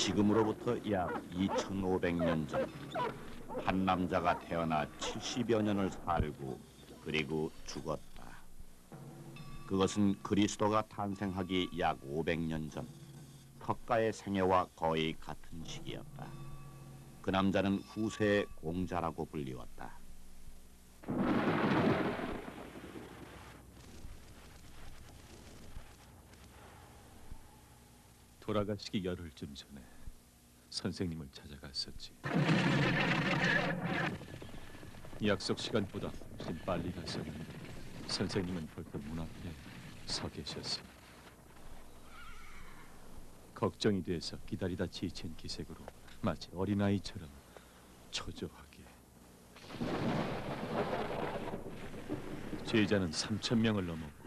지금으로부터 약 2500년 전, 한 남자가 태어나 70여 년을 살고 그리고 죽었다. 그것은 그리스도가 탄생하기 약 500년 전, 석가의 생애와 거의 같은 시기였다. 그 남자는 후세의 공자라고 불리웠다. 돌아가시기 열흘쯤 전에 선생님을 찾아갔었지. 약속 시간보다 훨씬 빨리 갔었는데 선생님은 벌써 문 앞에 서 계셨어. 걱정이 돼서 기다리다 지친 기색으로 마치 어린아이처럼 초조하게. 제자는 3,000명을 넘었고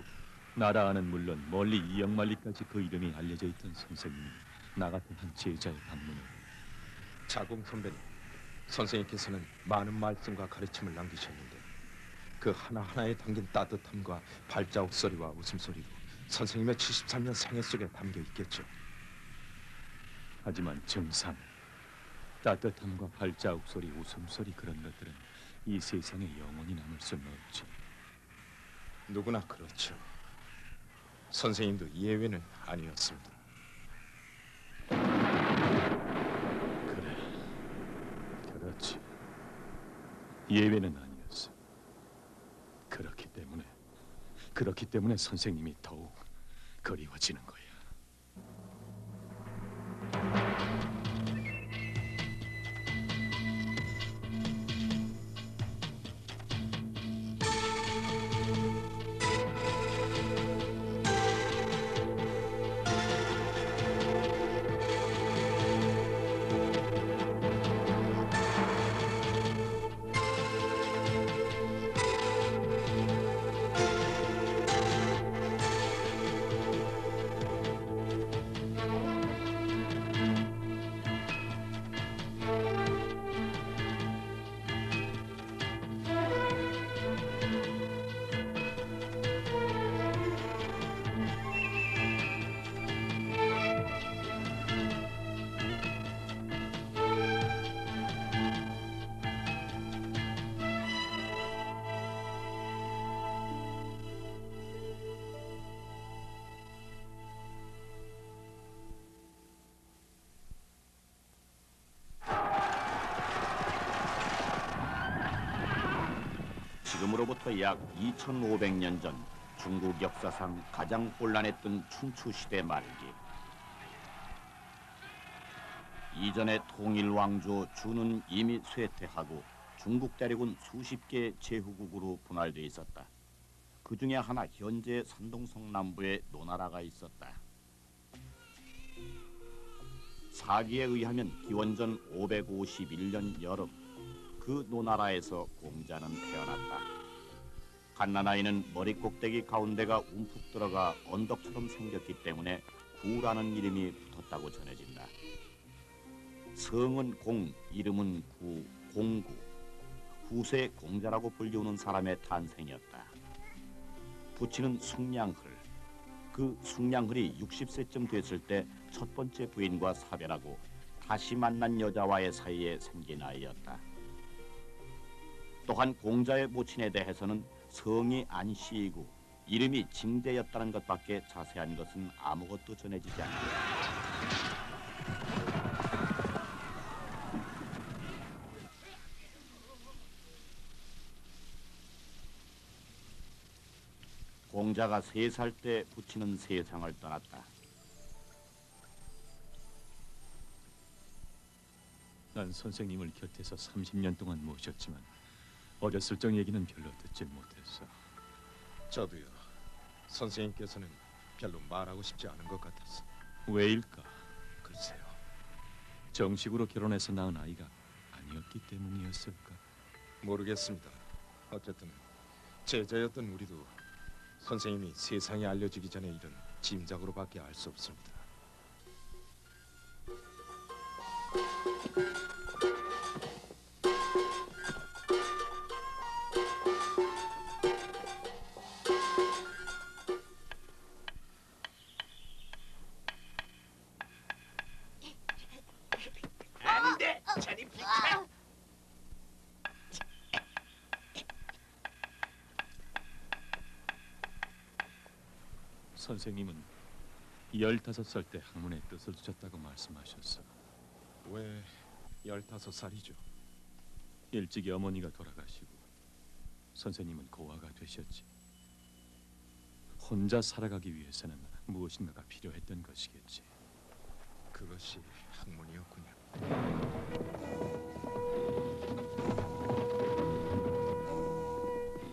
나라 안은 물론 멀리 이역만리까지 그 이름이 알려져 있던 선생님이 나 같은 한 제자의 방문을. 자공 선배님, 선생님께서는 많은 말씀과 가르침을 남기셨는데 그 하나하나에 담긴 따뜻함과 발자국 소리와 웃음소리로 선생님의 73년 생애 속에 담겨 있겠죠. 하지만 정상, 따뜻함과 발자국 소리, 웃음소리 그런 것들은 이 세상에 영원히 남을 수는 없지. 누구나 그렇죠. 선생님도 예외는 아니었습니다. 그래, 그렇지. 예외는 아니었어. 그렇기 때문에 선생님이 더욱 그리워지는 거야. 지금으로부터 약 2500년 전, 중국 역사상 가장 혼란했던 춘추 시대 말기, 이전의 통일 왕조 주는 이미 쇠퇴하고 중국 대륙은 수십 개의 제후국으로 분할돼 있었다. 그 중에 하나 현재 산동성 남부에 노나라가 있었다. 사기에 의하면 기원전 551년 여름, 그 노나라에서 공자는 태어났다. 갓난아이는 머리 꼭대기 가운데가 움푹 들어가 언덕처럼 생겼기 때문에 구라는 이름이 붙었다고 전해진다. 성은 공, 이름은 구, 공구. 후세 공자라고 불리우는 사람의 탄생이었다. 부친은 숭량흘. 그 숭량흘이 60세쯤 됐을 때 첫 번째 부인과 사별하고 다시 만난 여자와의 사이에 생긴 아이였다. 또한 공자의 모친에 대해서는 성이 안씨이고 이름이 징제였다는 것밖에 자세한 것은 아무것도 전해지지 않는다. 공자가 3살 때 부친은 세상을 떠났다. 난 선생님을 곁에서 30년 동안 모셨지만 어렸을 적 얘기는 별로 듣지 못했어. 저도요. 선생님께서는 별로 말하고 싶지 않은 것 같아서. 왜일까? 글쎄요. 정식으로 결혼해서 낳은 아이가 아니었기 때문이었을까? 모르겠습니다. 어쨌든 제자였던 우리도 선생님이 세상에 알려지기 전에 이른 짐작으로밖에 알 수 없습니다. 선생님은 15살 때 학문의 뜻을 두셨다고 말씀하셨어. 왜 15살이죠? 일찍이 어머니가 돌아가시고 선생님은 고아가 되셨지. 혼자 살아가기 위해서는 무엇인가가 필요했던 것이겠지. 그것이 학문이었군요.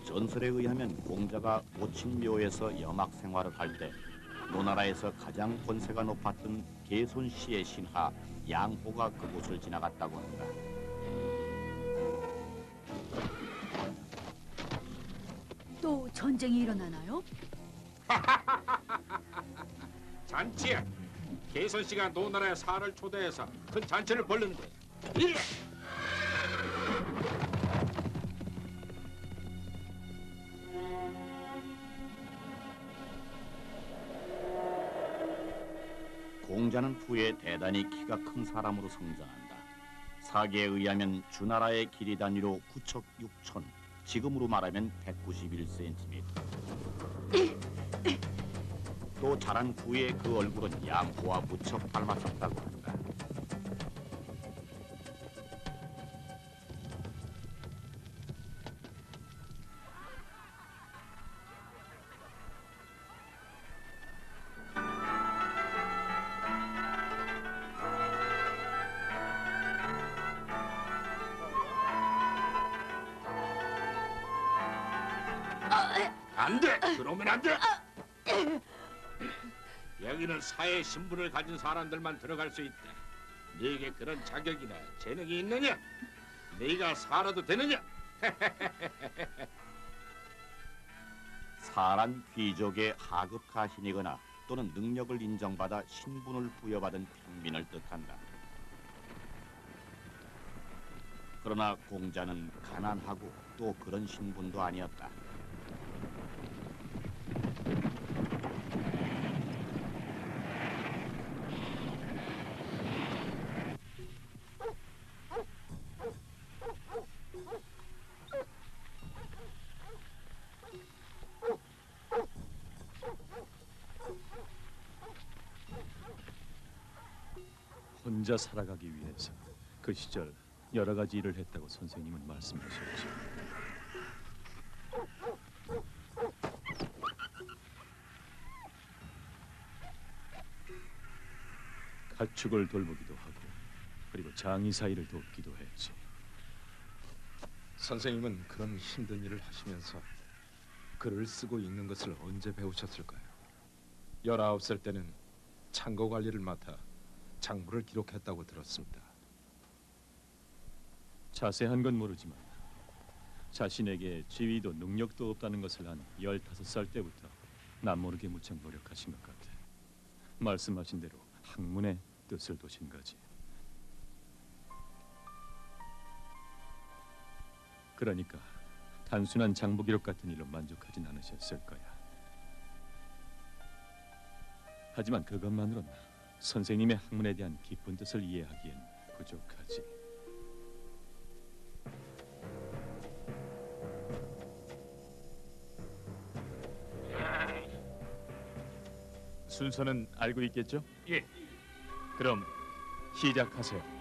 전설에 의하면 공자가 모친묘에서 염악 생활을 할 때 노나라에서 가장 권세가 높았던 개손씨의 신하 양호가 그곳을 지나갔다고 한다. 또 전쟁이 일어나나요? 잔치야. 개선 씨가 노나라의 사를 초대해서 큰 잔치를 벌는데. 예! 공자는 후에 대단히 키가 큰 사람으로 성장한다. 사기에 의하면 주나라의 길이 단위로 9척 6천, 지금으로 말하면 191cm. 또 자란 후에 그 얼굴은 양호와 무척 닮았었다고 한다. 안 돼. 그러면 안 돼. 여기는 사회 신분을 가진 사람들만 들어갈 수 있다. 네게 그런 자격이나 재능이 있느냐? 네가 살아도 되느냐? 사란 귀족의 하급 가신이거나 또는 능력을 인정받아 신분을 부여받은 평민을 뜻한다. 그러나 공자는 가난하고 또 그런 신분도 아니었다. 혼자 살아가기 위해서 그 시절 여러 가지 일을 했다고 선생님은 말씀하셨지. 가축을 돌보기도 하고 그리고 장의사 일을 돕기도 했지. 선생님은 그런 힘든 일을 하시면서 글을 쓰고 읽는 것을 언제 배우셨을까요? 19살 때는 창고 관리를 맡아 작물을 기록했다고 들었습니다. 자세한 건 모르지만 자신에게 지위도 능력도 없다는 것을 한 15살 때부터 남모르게 무척 노력하신 것 같아. 말씀하신 대로 학문의 뜻을 두신 거지. 그러니까 단순한 장부 기록 같은 일로 만족하진 않으셨을 거야. 하지만 그것만으로는 선생님의 학문에 대한 깊은 뜻을 이해하기엔 부족하지. 순서는 알고 있겠죠? 예. 그럼 시작하세요.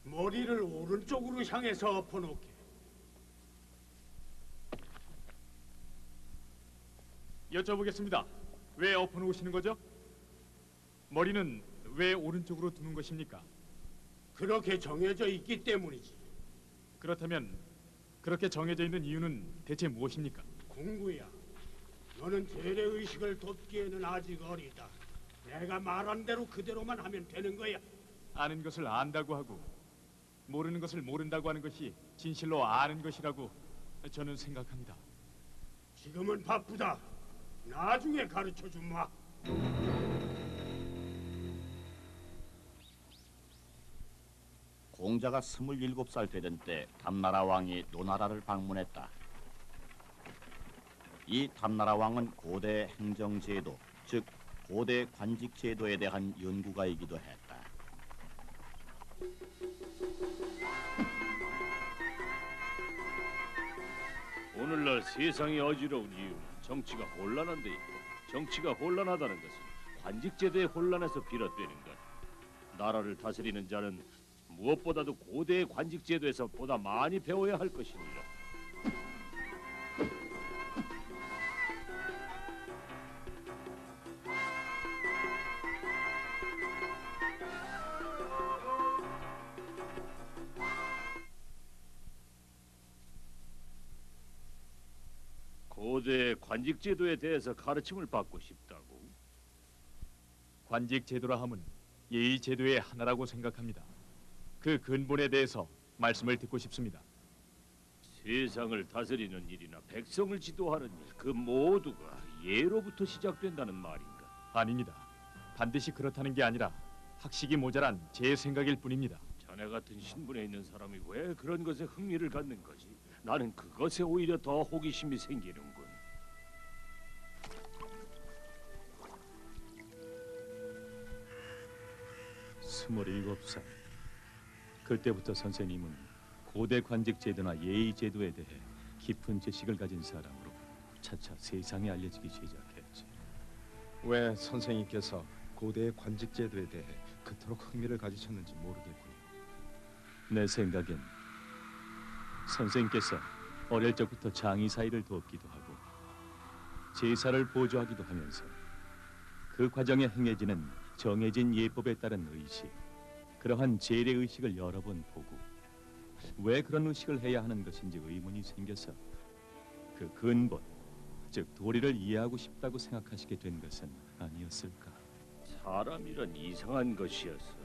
머리를 오른쪽으로 향해서 엎어놓게. 여쭤보겠습니다. 왜 엎어놓으시는 거죠? 머리는 왜 오른쪽으로 두는 것입니까? 그렇게 정해져 있기 때문이지. 그렇다면 그렇게 정해져 있는 이유는 대체 무엇입니까? 공구야, 너는 재래의식을 돋기에는 아직 어리다. 내가 말한 대로 그대로만 하면 되는 거야. 아는 것을 안다고 하고 모르는 것을 모른다고 하는 것이 진실로 아는 것이라고 저는 생각합니다. 지금은 바쁘다. 나중에 가르쳐 주마. 공자가 27살 되던 때 담나라 왕이 노나라를 방문했다. 이 담나라 왕은 고대 행정제도, 즉 고대 관직 제도에 대한 연구가이기도 했다. 오늘날 세상이 어지러운 이유는 정치가 혼란한 데 있고, 정치가 혼란하다는 것은 관직제도의 혼란에서 비롯되는 것. 나라를 다스리는 자는 무엇보다도 고대의 관직제도에서 보다 많이 배워야 할 것이니라. 고대 관직 제도에 대해서 가르침을 받고 싶다고? 관직 제도라 함은 예의 제도의 하나라고 생각합니다. 그 근본에 대해서 말씀을 듣고 싶습니다. 세상을 다스리는 일이나 백성을 지도하는 일, 그 모두가 예로부터 시작된다는 말인가? 아닙니다. 반드시 그렇다는 게 아니라 학식이 모자란 제 생각일 뿐입니다. 자네 같은 신분에 있는 사람이 왜 그런 것에 흥미를 갖는 거지? 나는 그것에 오히려 더 호기심이 생기는군. 27살. 그때부터 선생님은 고대 관직 제도나 예의 제도에 대해 깊은 지식을 가진 사람으로 차차 세상에 알려지기 시작했지. 왜 선생님께서 고대의 관직 제도에 대해 그토록 흥미를 가지셨는지 모르겠군요. 내 생각엔 선생님께서 어릴 적부터 장의 사이를 돕기도 하고 제사를 보조하기도 하면서 그 과정에 행해지는 정해진 예법에 따른 의식, 그러한 재래 의식을 여러 번 보고 왜 그런 의식을 해야 하는 것인지 의문이 생겨서 그 근본, 즉 도리를 이해하고 싶다고 생각하시게 된 것은 아니었을까? 사람이란 이상한 것이었어.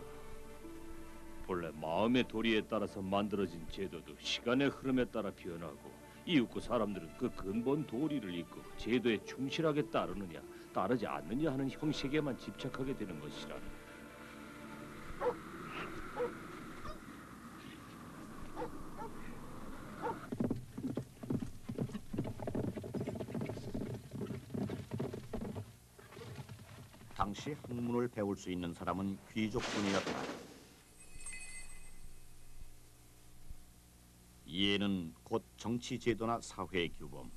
본래 마음의 도리에 따라서 만들어진 제도도 시간의 흐름에 따라 변하고, 이윽고 사람들은 그 근본 도리를 잊고 제도에 충실하게 따르느냐 따르지 않느냐 하는 형식에만 집착하게 되는 것이라. 당시 학문을 배울 수 있는 사람은 귀족뿐이었다. 이해는 곧 정치 제도나 사회 규범,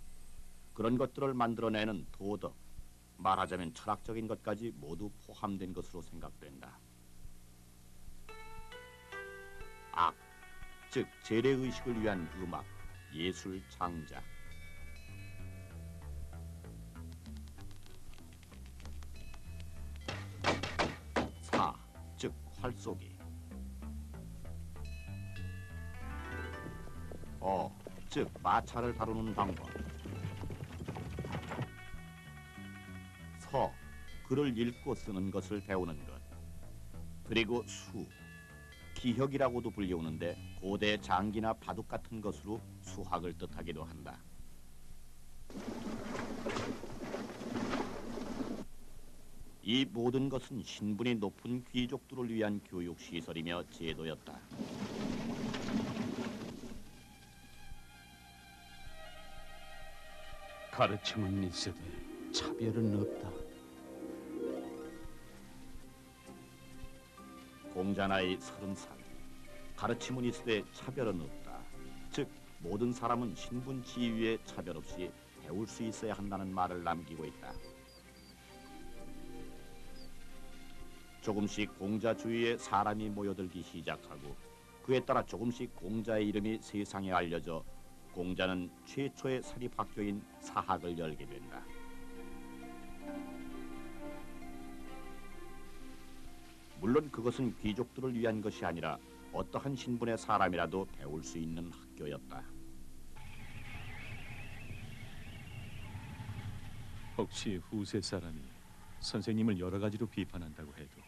그런 것들을 만들어내는 도덕, 말하자면 철학적인 것까지 모두 포함된 것으로 생각된다. 악, 즉 재래의식을 위한 음악, 예술 창작. 사, 즉 활쏘기. 어, 즉 마차를 다루는 방법. 서, 글을 읽고 쓰는 것을 배우는 것. 그리고 수, 기혁이라고도 불리우는데 고대 장기나 바둑 같은 것으로 수학을 뜻하기도 한다. 이 모든 것은 신분이 높은 귀족들을 위한 교육 시설이며 제도였다. 가르침은 있으되 차별은 없다. 공자 나이 30살. 가르침은 있으되 차별은 없다. 즉 모든 사람은 신분 지위에 차별 없이 배울 수 있어야 한다는 말을 남기고 있다. 조금씩 공자 주위에 사람이 모여들기 시작하고 그에 따라 조금씩 공자의 이름이 세상에 알려져 공자는 최초의 사립학교인 사학을 열게 된다. 물론 그것은 귀족들을 위한 것이 아니라 어떠한 신분의 사람이라도 배울 수 있는 학교였다. 혹시 후세 사람이 선생님을 여러 가지로 비판한다고 해도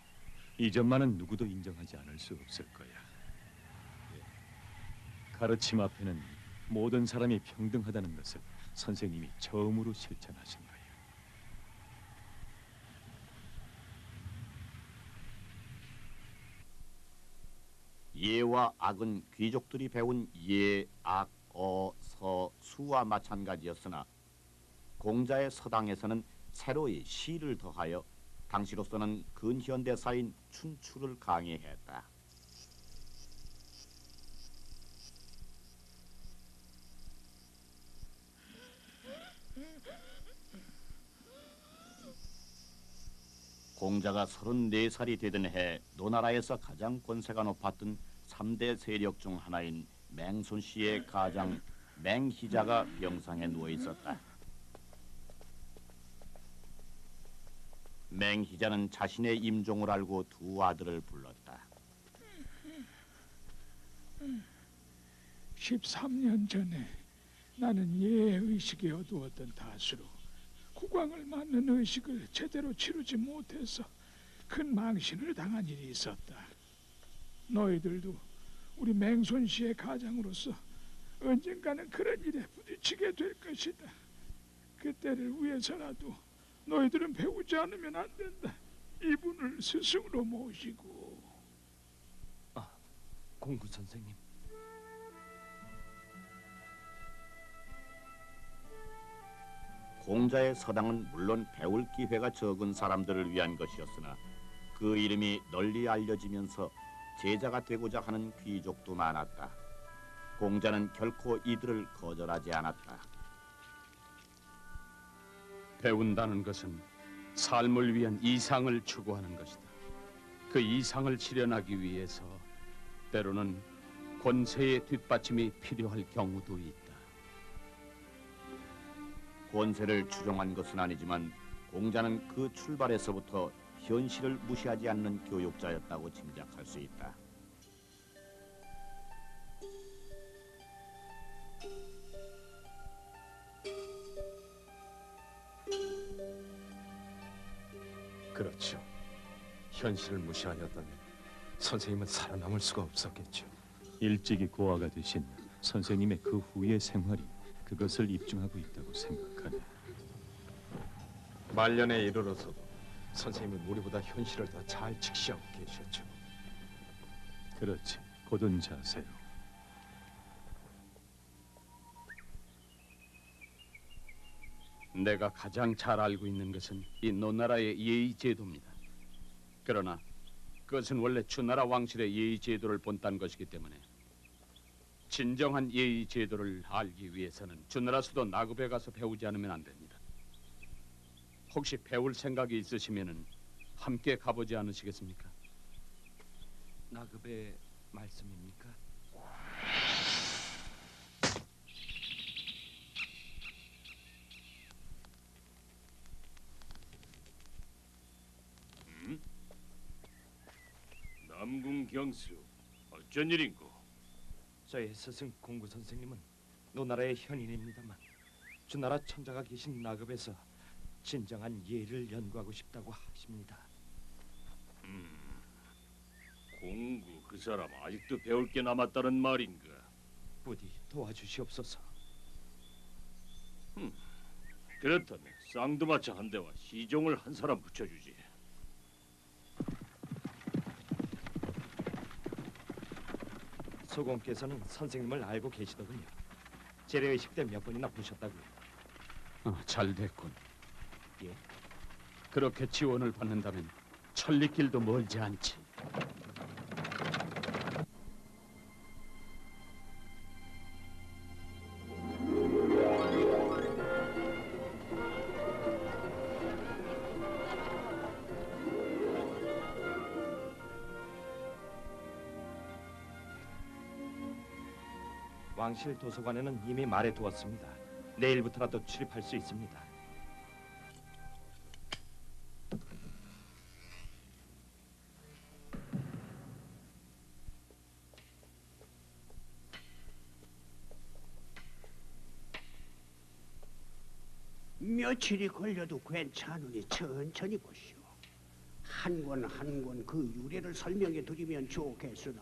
이 점만은 누구도 인정하지 않을 수 없을 거야. 가르침 앞에는 모든 사람이 평등하다는 것을 선생님이 처음으로 실천하신 거야. 예와 악은 귀족들이 배운 예, 악, 서, 수와 마찬가지였으나 공자의 서당에서는 새로이 시를 더하여 당시로서는 근현대사인 춘추를 강의했다. 공자가 34살이 되던 해 노나라에서 가장 권세가 높았던 3대 세력 중 하나인 맹손씨의 가장 맹희자가 병상에 누워 있었다. 맹희자는 자신의 임종을 알고 두 아들을 불렀다. 13년 전에 나는 예의식에 어두웠던 탓으로 국왕을 맞는 의식을 제대로 치르지 못해서 큰 망신을 당한 일이 있었다. 너희들도 우리 맹손 씨의 가장으로서 언젠가는 그런 일에 부딪히게 될 것이다. 그때를 위해서라도 너희들은 배우지 않으면 안 된다. 이분을 스승으로 모시고. 공구 선생님. 공자의 서당은 물론 배울 기회가 적은 사람들을 위한 것이었으나 그 이름이 널리 알려지면서 제자가 되고자 하는 귀족도 많았다. 공자는 결코 이들을 거절하지 않았다. 배운다는 것은 삶을 위한 이상을 추구하는 것이다. 그 이상을 실현하기 위해서 때로는 권세의 뒷받침이 필요할 경우도 있다. 권세를 추종한 것은 아니지만 공자는 그 출발에서부터 현실을 무시하지 않는 교육자였다고 짐작할 수 있다. 그렇죠. 현실을 무시하였다면 선생님은 살아남을 수가 없었겠죠. 일찍이 고아가 되신 선생님의 그 후의 생활이 그것을 입증하고 있다고 생각하네. 말년에 이르러서도 선생님은 우리보다 현실을 더 잘 직시하고 계셨죠. 그렇지, 곧은 자세로. 내가 가장 잘 알고 있는 것은 이 노나라의 예의 제도입니다. 그러나 그것은 원래 주나라 왕실의 예의 제도를 본딴 것이기 때문에 진정한 예의 제도를 알기 위해서는 주나라 수도 나급에 가서 배우지 않으면 안 됩니다. 혹시 배울 생각이 있으시면은 함께 가보지 않으시겠습니까? 나급의 말씀입니까? 남궁 경수, 어쩐 일인고? 저의 스승 공구 선생님은 노나라의 현인입니다만 주나라 천자가 계신 나급에서 진정한 예를 연구하고 싶다고 하십니다. 공구 그 사람 아직도 배울 게 남았다는 말인가? 부디 도와주시옵소서. 그렇다면 쌍두마차 한 대와 시종을 한 사람 붙여주지. 소공께서는 선생님을 알고 계시더군요. 재래의식 때 몇 번이나 보셨다고요. 잘 됐군. 예? 그렇게 지원을 받는다면 천리길도 멀지 않지. 왕실 도서관에는 이미 말해두었습니다. 내일부터라도 출입할 수 있습니다. 며칠이 걸려도 괜찮으니 천천히 보시오. 한 권 한 권 그 유래를 설명해 드리면 좋겠으나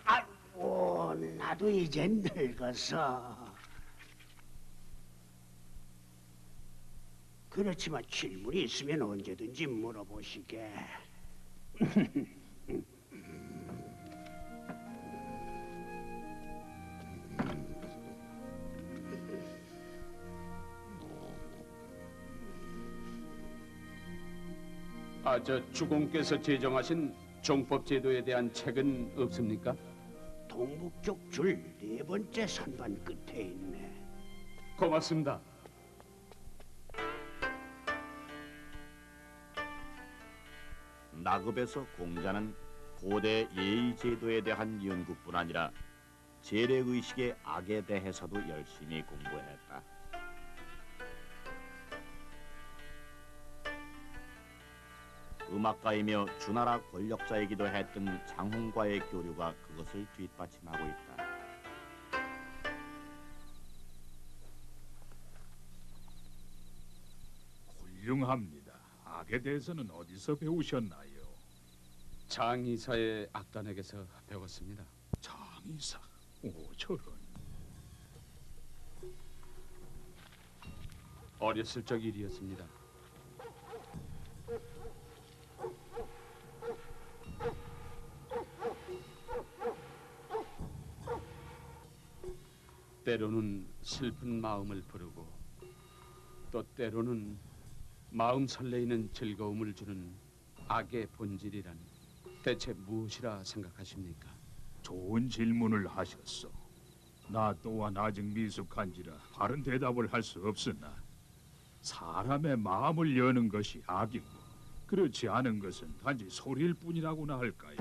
아이고 나도 이제 늙어서 그렇지만 질문이 있으면 언제든지 물어보시게. 저 주공께서 제정하신 종법 제도에 대한 책은 없습니까? 동북쪽 줄 네 번째 선반 끝에 있네. 고맙습니다. 나급에서 공자는 고대 예의 제도에 대한 연구뿐 아니라 재래의식의 악에 대해서도 열심히 공부했다. 음악가이며 주나라 권력자이기도 했던 장훈과의 교류가 그것을 뒷받침하고 있다. 훌륭합니다. 악에 대해서는 어디서 배우셨나요? 장의사의 악단에게서 배웠습니다. 장의사. 오, 저런. 어렸을 적 일이었습니다. 때로는 슬픈 마음을 부르고 또 때로는 마음 설레이는 즐거움을 주는 악의 본질이란 대체 무엇이라 생각하십니까? 좋은 질문을 하셨어. 나 또한 아직 미숙한지라 바른 대답을 할 수 없으나 사람의 마음을 여는 것이 악이고 그렇지 않은 것은 단지 소리일 뿐이라고나 할까요?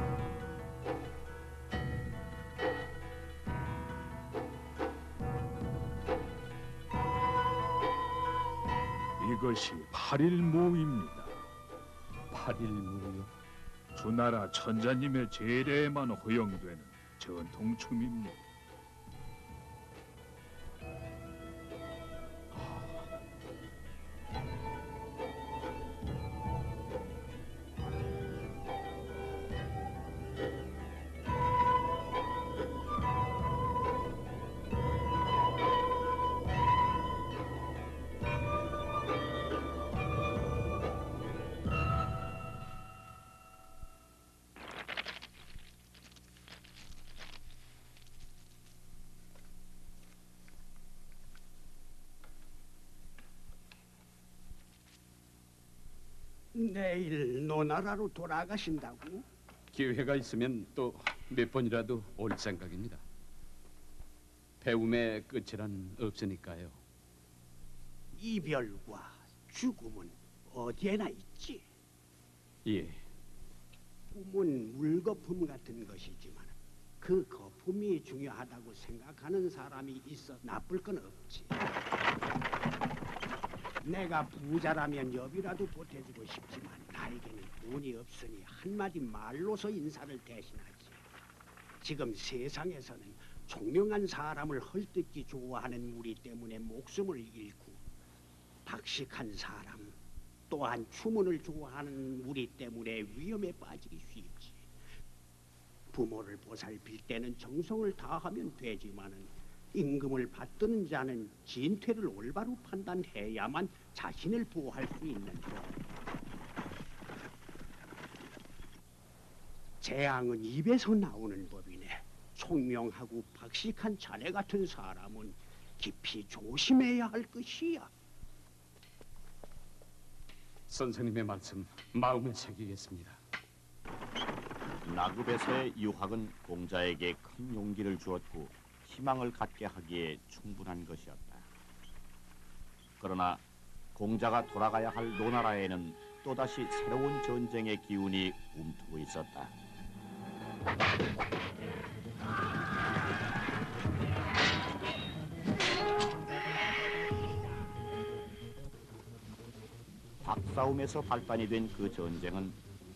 이것이 8일무입니다. 8일무요? 주나라 천자님의 제례에만 허용되는 전통춤입니다. 내일 노나라로 돌아가신다고? 기회가 있으면 또 몇 번이라도 올 생각입니다. 배움의 끝이란 없으니까요. 이별과 죽음은 어디에나 있지. 예. 꿈은 물거품 같은 것이지만 그 거품이 중요하다고 생각하는 사람이 있어 나쁠 건 없지. 내가 부자라면 여비라도 보태주고 싶지만 나에게는 돈이 없으니 한마디 말로서 인사를 대신하지. 지금 세상에서는 총명한 사람을 헐뜯기 좋아하는 무리 때문에 목숨을 잃고 박식한 사람 또한 추문을 좋아하는 무리 때문에 위험에 빠지기 쉽지. 부모를 보살필 때는 정성을 다하면 되지만은 임금을 받드는 자는 진퇴를 올바로 판단해야만 자신을 보호할 수 있는 법. 재앙은 입에서 나오는 법이네. 총명하고 박식한 자네 같은 사람은 깊이 조심해야 할 것이야. 선생님의 말씀 마음에 새기겠습니다. 나급에서의 유학은 공자에게 큰 용기를 주었고 희망을 갖게 하기에 충분한 것이었다. 그러나 공자가 돌아가야 할 노나라에는 또다시 새로운 전쟁의 기운이 움트고 있었다. 닭싸움에서 발단이 된 그 전쟁은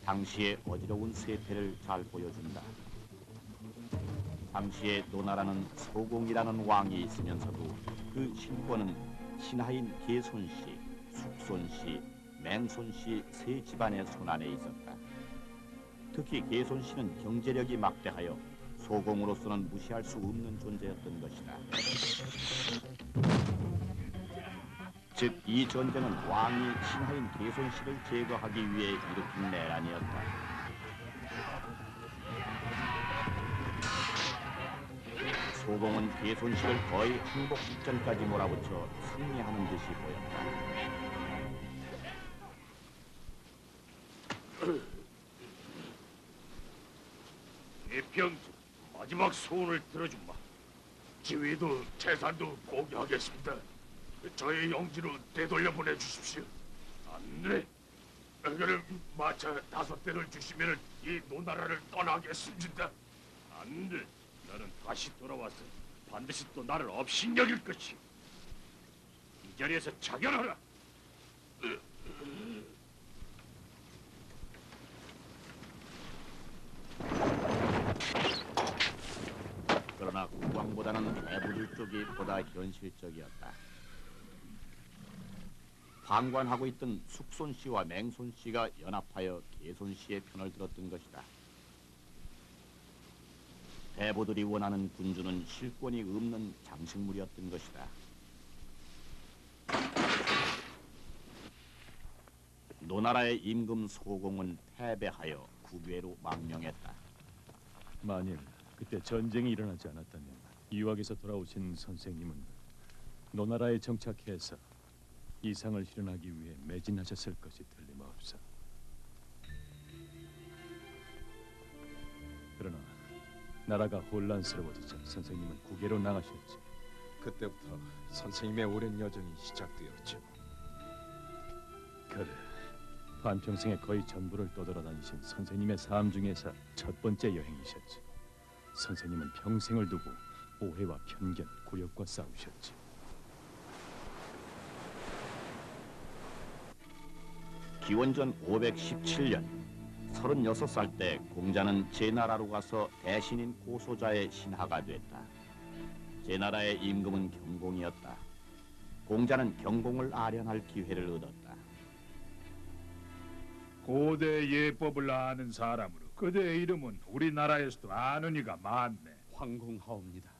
당시의 어지러운 세태를 잘 보여준다. 당시에 노나라는 소공이라는 왕이 있으면서도 그 신권은 신하인 계손씨, 숙손씨, 맹손씨 세 집안의 손안에 있었다. 특히 계손씨는 경제력이 막대하여 소공으로서는 무시할 수 없는 존재였던 것이다. 즉, 이 전쟁은 왕이 신하인 계손씨를 제거하기 위해 일으킨 내란이었다. 소공은 계손씨를 거의 항복 직전까지 몰아붙여 승리하는 듯이 보였다. 대평정 마지막 소원을 들어준마. 지위도 재산도 포기하겠습니다. 저의 영지로 되돌려 보내주십시오. 안돼. 그럼 마차 5대를 주시면 이 노나라를 떠나겠습니다. 안돼. 너는 다시 돌아와서 반드시 또 나를 업신여길 것이. 이 자리에서 자결하라. 그러나 국왕보다는 해부들 쪽이 보다 현실적이었다. 방관하고 있던 숙손 씨와 맹손 씨가 연합하여 개손 씨의 편을 들었던 것이다. 해부들이 원하는 군주는 실권이 없는 장식물이었던 것이다. 노나라의 임금 소공은 패배하여 국외로 망명했다. 만일 그때 전쟁이 일어나지 않았다면 유학에서 돌아오신 선생님은 노나라에 정착해서 이상을 실현하기 위해 매진하셨을 것이 틀림없어. 그러나 나라가 혼란스러워지자 선생님은 국외로 나가셨지. 그때부터 선생님의 오랜 여정이 시작되었죠. 그래, 반평생의 거의 전부를 떠돌아다니신 선생님의 삶 중에서 첫 번째 여행이셨지. 선생님은 평생을 두고 오해와 편견, 굴욕과 싸우셨지. 기원전 517년 36살 때 공자는 제나라로 가서 대신인 고소자의 신하가 됐다. 제나라의 임금은 경공이었다. 공자는 경공을 아련할 기회를 얻었다. 고대 예법을 아는 사람으로 그대의 이름은 우리나라에서도 아는 이가 많네. 황공하옵니다.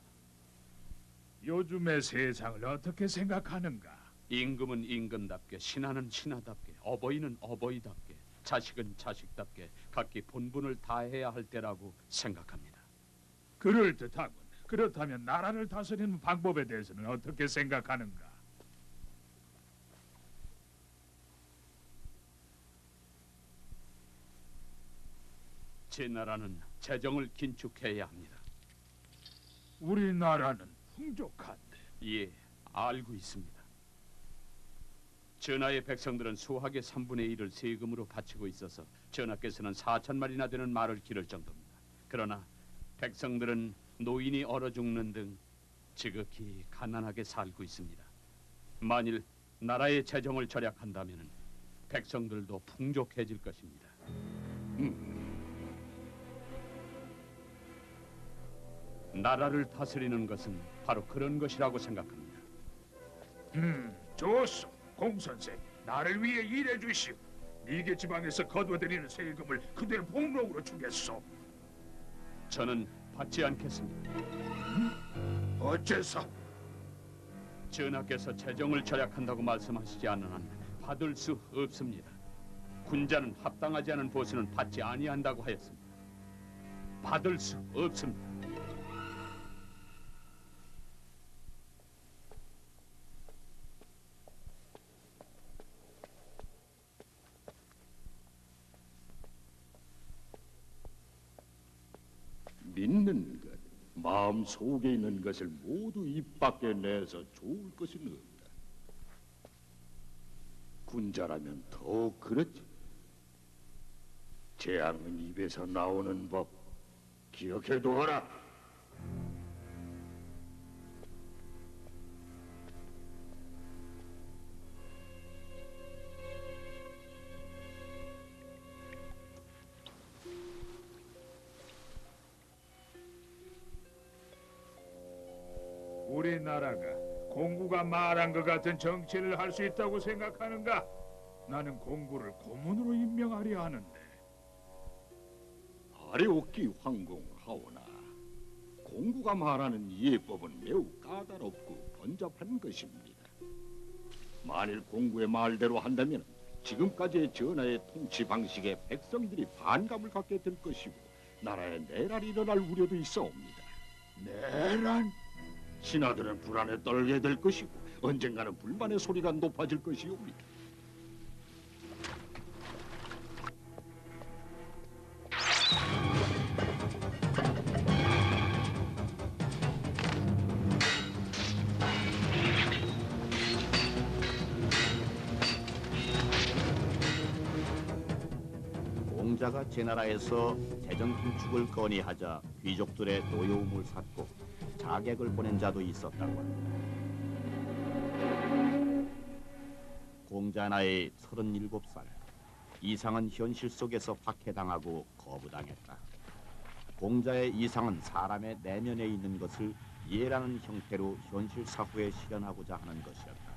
요즘의 세상을 어떻게 생각하는가? 임금은 임금답게, 신하는 신하답게, 어버이는 어버이답게, 자식은 자식답게 각기 본분을 다해야 할 때라고 생각합니다. 그럴듯하군. 그렇다면 나라를 다스리는 방법에 대해서는 어떻게 생각하는가? 제 나라는 재정을 긴축해야 합니다. 우리나라는 풍족한데. 예, 알고 있습니다. 전하의 백성들은 수학의 3분의 1을 세금으로 바치고 있어서 전하께서는 4,000마리나 되는 말을 기를 정도입니다. 그러나 백성들은 노인이 얼어 죽는 등 지극히 가난하게 살고 있습니다. 만일 나라의 재정을 절약한다면 백성들도 풍족해질 것입니다. 나라를 다스리는 것은 바로 그런 것이라고 생각합니다. 좋소. 공선생, 나를 위해 일해 주시오. 미개 지방에서 거둬들이는 세금을 그대로 복록으로 주겠소. 저는 받지 않겠습니다. 어째서? 전하께서 재정을 절약한다고 말씀하시지 않은 한 받을 수 없습니다. 군자는 합당하지 않은 보수는 받지 아니한다고 하였습니다. 받을 수 없습니다. 믿는 것, 마음 속에 있는 것을 모두 입 밖에 내서 좋을 것은 없다. 군자라면 더욱 그렇지. 재앙은 입에서 나오는 법 기억해두어라. 우리나라가 공구가 말한 것 같은 정치를 할 수 있다고 생각하는가? 나는 공구를 고문으로 임명하려 하는데. 아래옵기 황공하오나 공구가 말하는 예법은 매우 까다롭고 번잡한 것입니다. 만일 공구의 말대로 한다면 지금까지의 전하의 통치 방식에 백성들이 반감을 갖게 될 것이고 나라에 내란이 일어날 우려도 있어옵니다. 내란? 신하들은 불안에 떨게 될 것이고 언젠가는 불만의 소리가 높아질 것이옵니다. 공자가 제나라에서 재정 긴축을 건의하자 귀족들의 노여움을 샀고 자객을 보낸 자도 있었다고 한다. 공자 나이 37살. 이상은 현실 속에서 박해당하고 거부당했다. 공자의 이상은 사람의 내면에 있는 것을 예라는 형태로 현실 사후에 실현하고자 하는 것이었다.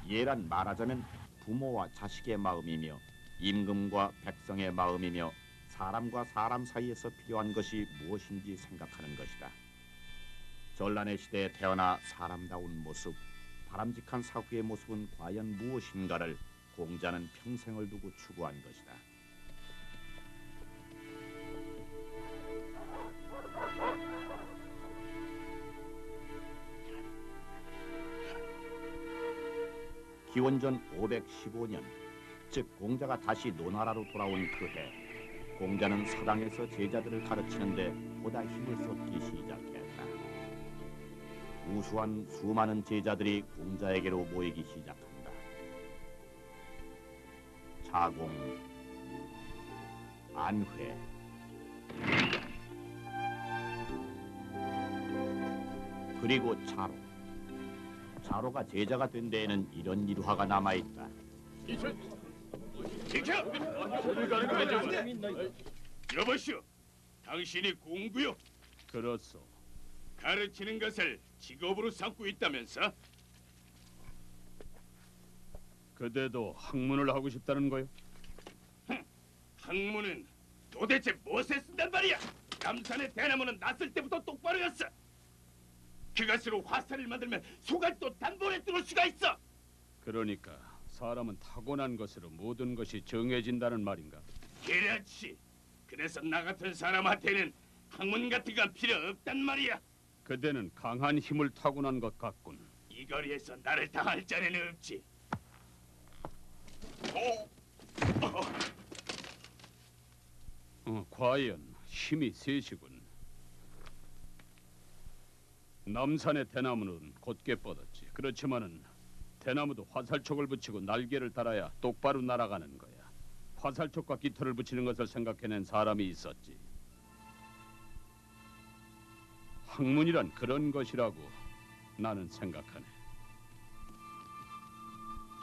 예란 말하자면 부모와 자식의 마음이며 임금과 백성의 마음이며 사람과 사람 사이에서 필요한 것이 무엇인지 생각하는 것이다. 전란의 시대에 태어나 사람다운 모습, 바람직한 사후의 모습은 과연 무엇인가를 공자는 평생을 두고 추구한 것이다. 기원전 515년, 즉 공자가 다시 노나라로 돌아온 그해, 공자는 서당에서 제자들을 가르치는데 보다 힘을 쏟기 시작했다. 우수한 수많은 제자들이 공자에게로 모이기 시작한다. 자공, 안회, 그리고 자로. 자로가 제자가 된 데에는 이런 일화가 남아있다. 지켜! 여보시오, 당신이 공부요? 그렇소. 가르치는 것을 직업으로 삼고 있다면서? 그대도 학문을 하고 싶다는 거요? 학문은 도대체 무엇에 쓴단 말이야? 남산의 대나무는 났을 때부터 똑바로였어. 그것으로 화살을 만들면 소갈도 단번에 뚫을 수가 있어. 그러니까 사람은 타고난 것으로 모든 것이 정해진다는 말인가? 그렇지. 그래서 나 같은 사람한테는 학문 같은 건 필요 없단 말이야. 그대는 강한 힘을 타고난 것 같군. 이 거리에서 나를 당할 자네는 없지. 과연 힘이 셋이군. 남산의 대나무는 곧게 뻗었지. 그렇지만은 대나무도 화살촉을 붙이고 날개를 달아야 똑바로 날아가는 거야. 화살촉과 깃털을 붙이는 것을 생각해낸 사람이 있었지. 학문이란 그런 것이라고 나는 생각하네.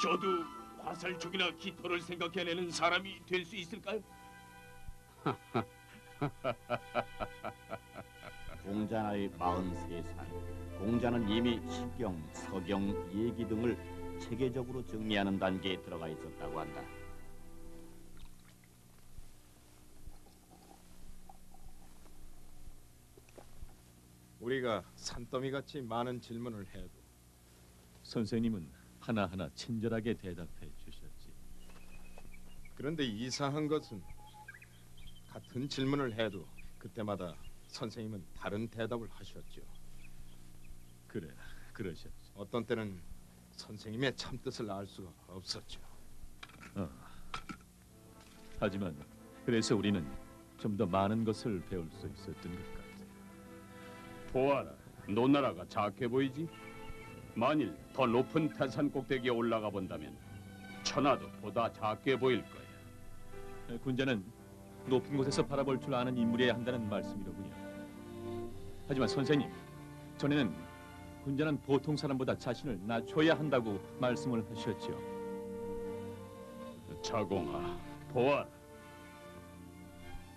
저도 화살촉이나 깃털을 생각해내는 사람이 될 수 있을까요? 공자 나이 43살. 공자는 이미 시경, 서경, 예기 등을 체계적으로 정리하는 단계에 들어가 있었다고 한다. 우리가 산더미같이 많은 질문을 해도 선생님은 하나하나 친절하게 대답해 주셨지. 그런데 이상한 것은 같은 질문을 해도 그때마다 선생님은 다른 대답을 하셨죠. 그래, 그러셨지. 어떤 때는 선생님의 참뜻을 알 수가 없었죠. 하지만 그래서 우리는 좀 더 많은 것을 배울 수 있었던 것 같아. 보아라, 노나라가 작게 보이지? 만일 더 높은 태산 꼭대기에 올라가 본다면 천하도 보다 작게 보일 거야. 군자는 높은 곳에서 바라볼 줄 아는 인물이어야 한다는 말씀이로군요. 하지만 선생님, 전에는 군자는 보통 사람보다 자신을 낮춰야 한다고 말씀을 하셨죠. 자공아, 보아라.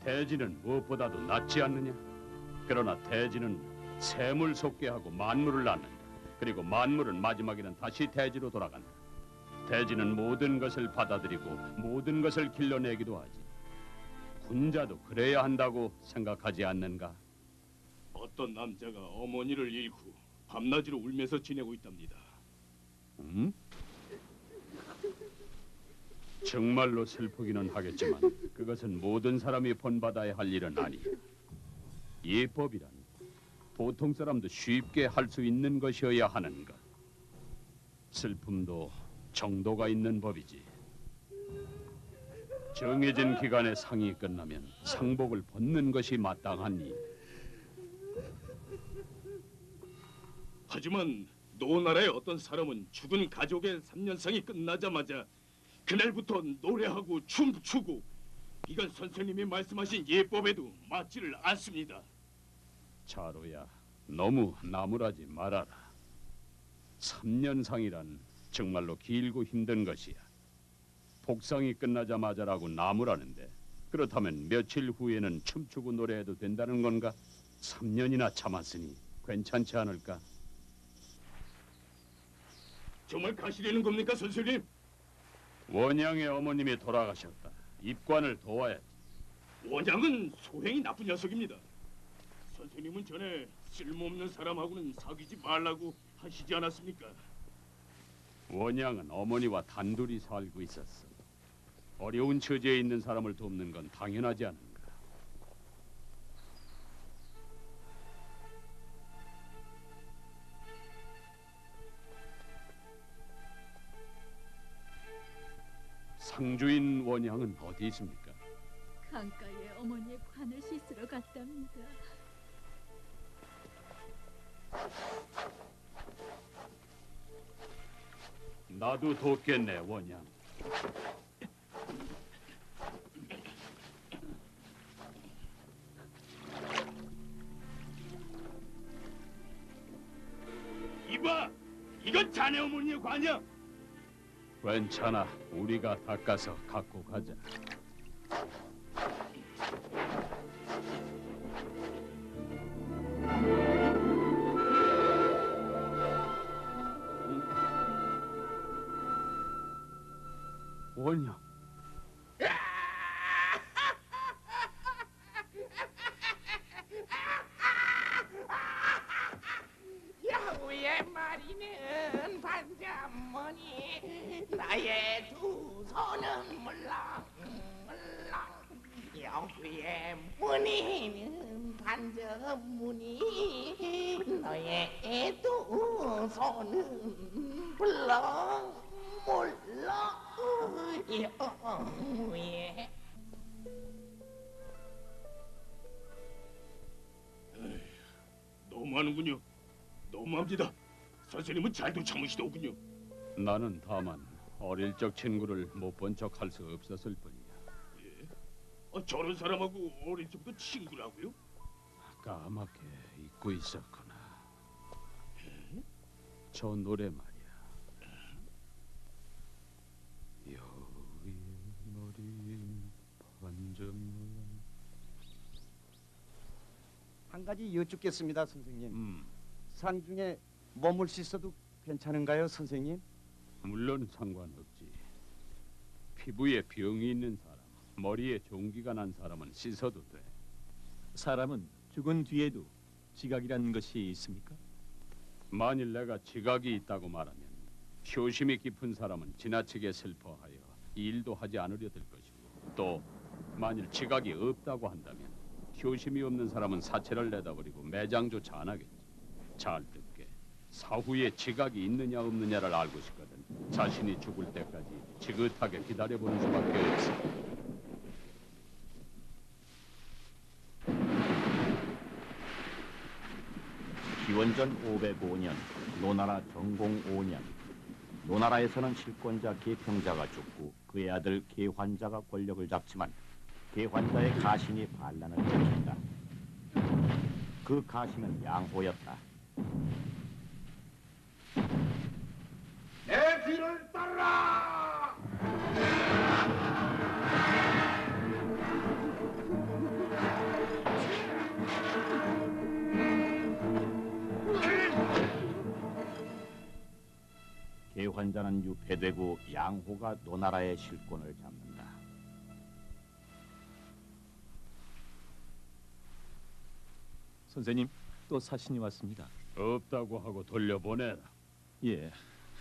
대지는 무엇보다도 낫지 않느냐? 그러나 대지는 샘을 솟게 하고 만물을 낳는다. 그리고 만물은 마지막에는 다시 대지로 돌아간다. 대지는 모든 것을 받아들이고 모든 것을 길러내기도 하지. 군자도 그래야 한다고 생각하지 않는가? 어떤 남자가 어머니를 잃고 밤낮으로 울면서 지내고 있답니다. 정말로 슬프기는 하겠지만 그것은 모든 사람이 본받아야 할 일은 아니야. 예법이란 보통 사람도 쉽게 할 수 있는 것이어야 하는 것. 슬픔도 정도가 있는 법이지. 정해진 기간에 상이 끝나면 상복을 벗는 것이 마땅한 일. 하지만 노나라의 어떤 사람은 죽은 가족의 3년상이 끝나자마자 그날부터 노래하고 춤추고 이건 선생님이 말씀하신 예법에도 맞지를 않습니다. 차로야, 너무 나무라지 말아라. 3년상이란 정말로 길고 힘든 것이야. 복상이 끝나자마자라고 나무라는데 그렇다면 며칠 후에는 춤추고 노래해도 된다는 건가? 3년이나 참았으니 괜찮지 않을까? 정말 가시려는 겁니까, 선생님? 원양의 어머님이 돌아가셨다. 입관을 도와야지. 원양은 소행이 나쁜 녀석입니다. 선생님은 전에 쓸모없는 사람하고는 사귀지 말라고 하시지 않았습니까? 원양은 어머니와 단둘이 살고 있었어. 어려운 처지에 있는 사람을 돕는 건 당연하지 않은가? 상주인 원양은 어디 있습니까? 강가에 어머니의 관을 씻으러 갔답니다. 나도 돕겠네, 원양. 이봐, 이건 자네 어머니의 관이야. 괜찮아, 우리가 닦아서 갖고 가자. 원양. 여우의 머리는 반자머니, 나의 두 손은 물렁물렁. 여우의 무늬는 반자무늬, 너의 두 손은 물렁물렁. 여우의 너무하는군요. 너무합니다. 선생님은 잘도 참으시더군요. 나는 다만 어릴 적 친구를 못 본 척 할 수 없었을 뿐이야. 예? 저런 사람하고 어릴 적부터 친구라고요? 까맣게 잊고 있었구나. 저 노래 말이야. 여우의 머리 반점. 한 가지 여쭙겠습니다, 선생님. 산중에 몸을 씻어도 괜찮은가요, 선생님? 물론 상관없지. 피부에 병이 있는 사람, 머리에 종기가 난 사람은 씻어도 돼. 사람은 죽은 뒤에도 지각이라는 것이 있습니까? 만일 내가 지각이 있다고 말하면 효심이 깊은 사람은 지나치게 슬퍼하여 일도 하지 않으려 들 것이고, 또 만일 지각이 없다고 한다면 효심이 없는 사람은 사체를 내다버리고 매장조차 안 하겠지. 잘 듣게. 사후에 지각이 있느냐 없느냐를 알고 싶거든. 자신이 죽을 때까지 지긋하게 기다려보는 수밖에 없어. 기원전 505년 노나라 정공 5년 노나라에서는 실권자 계평자가 죽고 그의 아들 계환자가 권력을 잡지만 계환자의 가신이 반란을 일으킨다. 그 가신은 양호였다. 내 뒤를 따르라! 계환자는 유폐되고 양호가 노나라의 실권을 잡는다. 선생님, 또 사신이 왔습니다. 없다고 하고 돌려보내라. 예,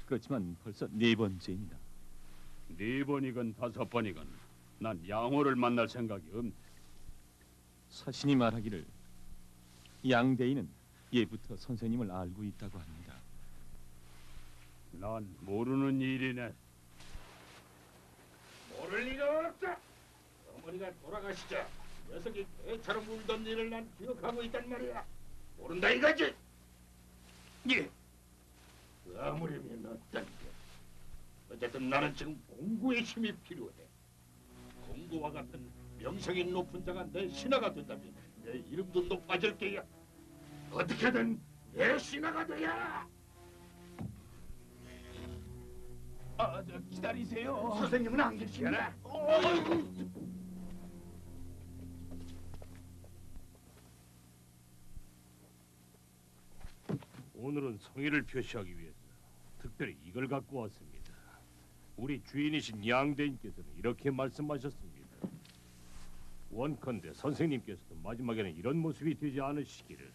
그렇지만 벌써 4번째입니다. 4번이건 5번이건 난 양호를 만날 생각이 없네. 사신이 말하기를 양대인은 예부터 선생님을 알고 있다고 합니다. 난 모르는 일이네. 모를 리가 없다. 어머니가 돌아가시자 녀석이 개처럼 울던 일을 난 기억하고 있단 말이야. 모른다 이거지? 예. 아무리면 어떤 게. 어쨌든 나는 지금 공구의 힘이 필요해. 공구와 같은 명성이 높은 자가 내 신하가 된다면 내 이름도 높아질 게야. 어떻게든 내 신하가 돼야. 기다리세요. 선생님은 안 계시나? 오늘은 성의를 표시하기 위해서 특별히 이걸 갖고 왔습니다. 우리 주인이신 양대인께서는 이렇게 말씀하셨습니다. 원컨대 선생님께서도 마지막에는 이런 모습이 되지 않으시기를.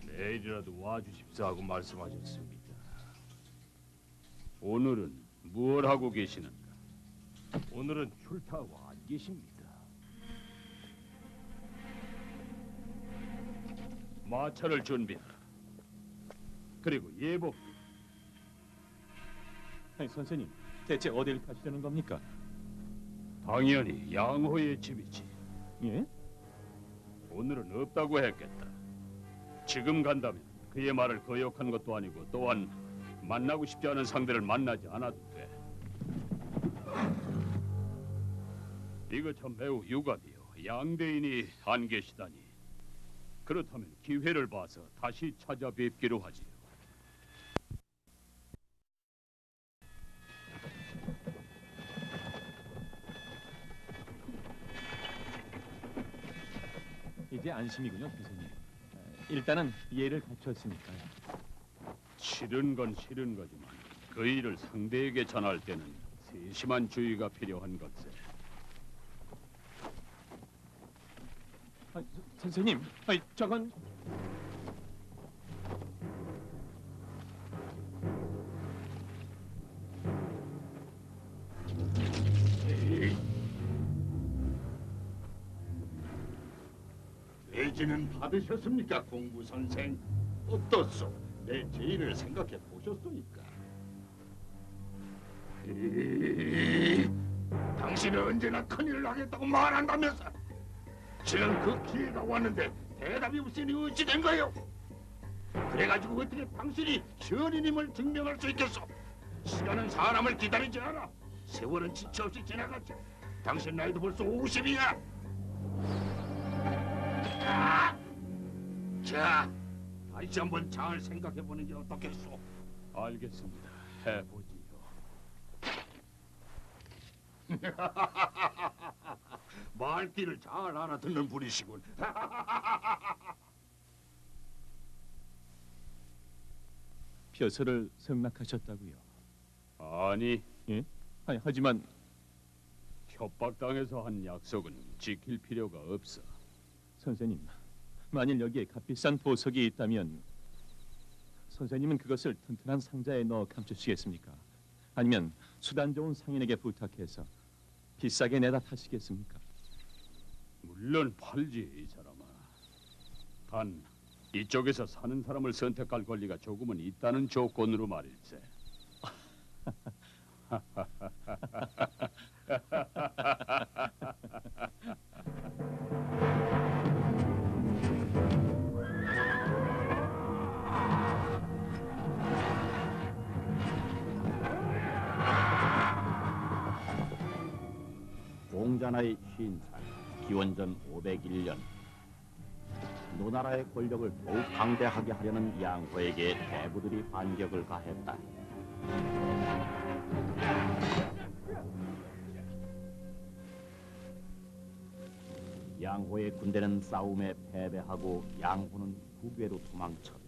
내일이라도 와주십사 하고 말씀하셨습니다. 오늘은 무엇 하고 계시는가? 오늘은 출타하고 안 계십니다. 마차를 준비하라. 그리고 예복. 아니, 선생님, 대체 어딜 가시려는 겁니까? 당연히 양호의 집이지. 예? 오늘은 없다고 했겠다. 지금 간다면 그의 말을 거역한 것도 아니고 또한 만나고 싶지 않은 상대를 만나지 않아도 돼. 이거 참 매우 유감이요. 양대인이 안 계시다니. 그렇다면 기회를 봐서 다시 찾아뵙기로 하지요. 이제 안심이군요, 선생님. 일단은 예를 갖췄으니까요. 싫은 건 싫은 거지만 그 일을 상대에게 전할 때는 세심한 주의가 필요한 것세. 선생님, 저건... 대지는 받으셨습니까, 공부 선생? 어떻소? 내 제의를 생각해 보셨소니까? 당신은 언제나 큰일을 하겠다고 말한다면서? 지금 그 기회가 왔는데 대답이 없으니 어찌 된 거요? 그래가지고 어떻게 당신이 현인임을 증명할 수 있겠소? 시간은 사람을 기다리지 않아. 세월은 지체 없이 지나갔지. 당신 나이도 벌써 50이야. 자, 다시 한번 잘 생각해보는 게 어떻겠소? 알겠습니다. 해보지요. 말귀를 잘 알아듣는 분이시군. 벼슬을 승낙하셨다고요? 아니. 예? 아니, 하지만 협박당해서 한 약속은 지킬 필요가 없어. 선생님, 만일 여기에 값비싼 보석이 있다면 선생님은 그것을 튼튼한 상자에 넣어 감추시겠습니까? 아니면 수단 좋은 상인에게 부탁해서 비싸게 내다 파시겠습니까? 물론 팔지, 이 사람아. 단 이쪽에서 사는 사람을 선택할 권리가 조금은 있다는 조건으로 말일세. 공자나이 50살, 기원전 501년 노나라의 권력을 더욱 강대하게 하려는 양호에게 대부들이 반격을 가했다. 양호의 군대는 싸움에 패배하고 양호는 국외로 도망쳤다.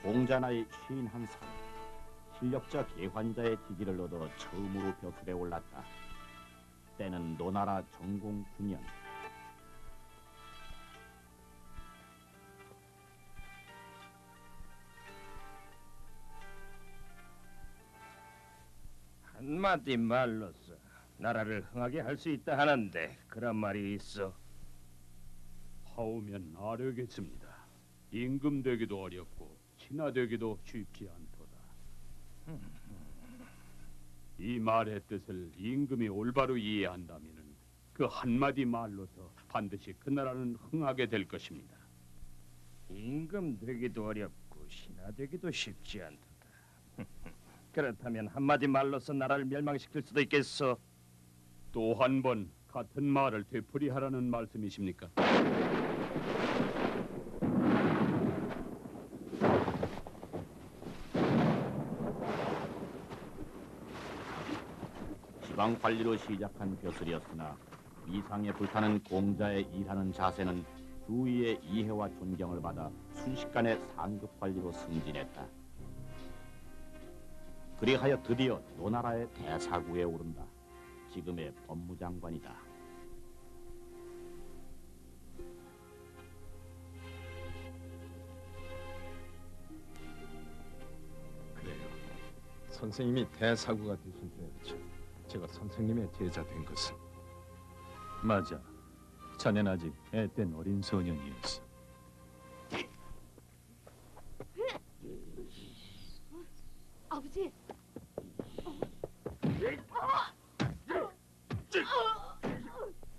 공자 나이 51살, 실력자 개환자의 지지를 얻어 처음으로 벼슬에 올랐다. 때는 노나라 정공 9년. 한마디 말로써 나라를 흥하게 할 수 있다 하는데 그런 말이 있어. 하오면 아뢰겠습니다. 임금되기도 어렵고 친하되기도 쉽지 않도다. 이 말의 뜻을 임금이 올바로 이해한다면은 그 한마디 말로서 반드시 그 나라는 흥하게 될 것입니다. 임금 되기도 어렵고 신하 되기도 쉽지 않다. 그렇다면 한마디 말로서 나라를 멸망시킬 수도 있겠어. 또 한 번 같은 말을 되풀이하라는 말씀이십니까? 지방 관리로 시작한 벼슬이었으나 위상에 불타는 공자의 일하는 자세는 주위의 이해와 존경을 받아 순식간에 상급 관리로 승진했다. 그리하여 드디어 노나라의 대사구에 오른다. 지금의 법무장관이다. 그래요. 선생님이 대사구가 되신 때였죠. 제가 선생님의 제자 된 것은. 맞아. 자넨 아직 앳된 어린 소년이었어. 아버지.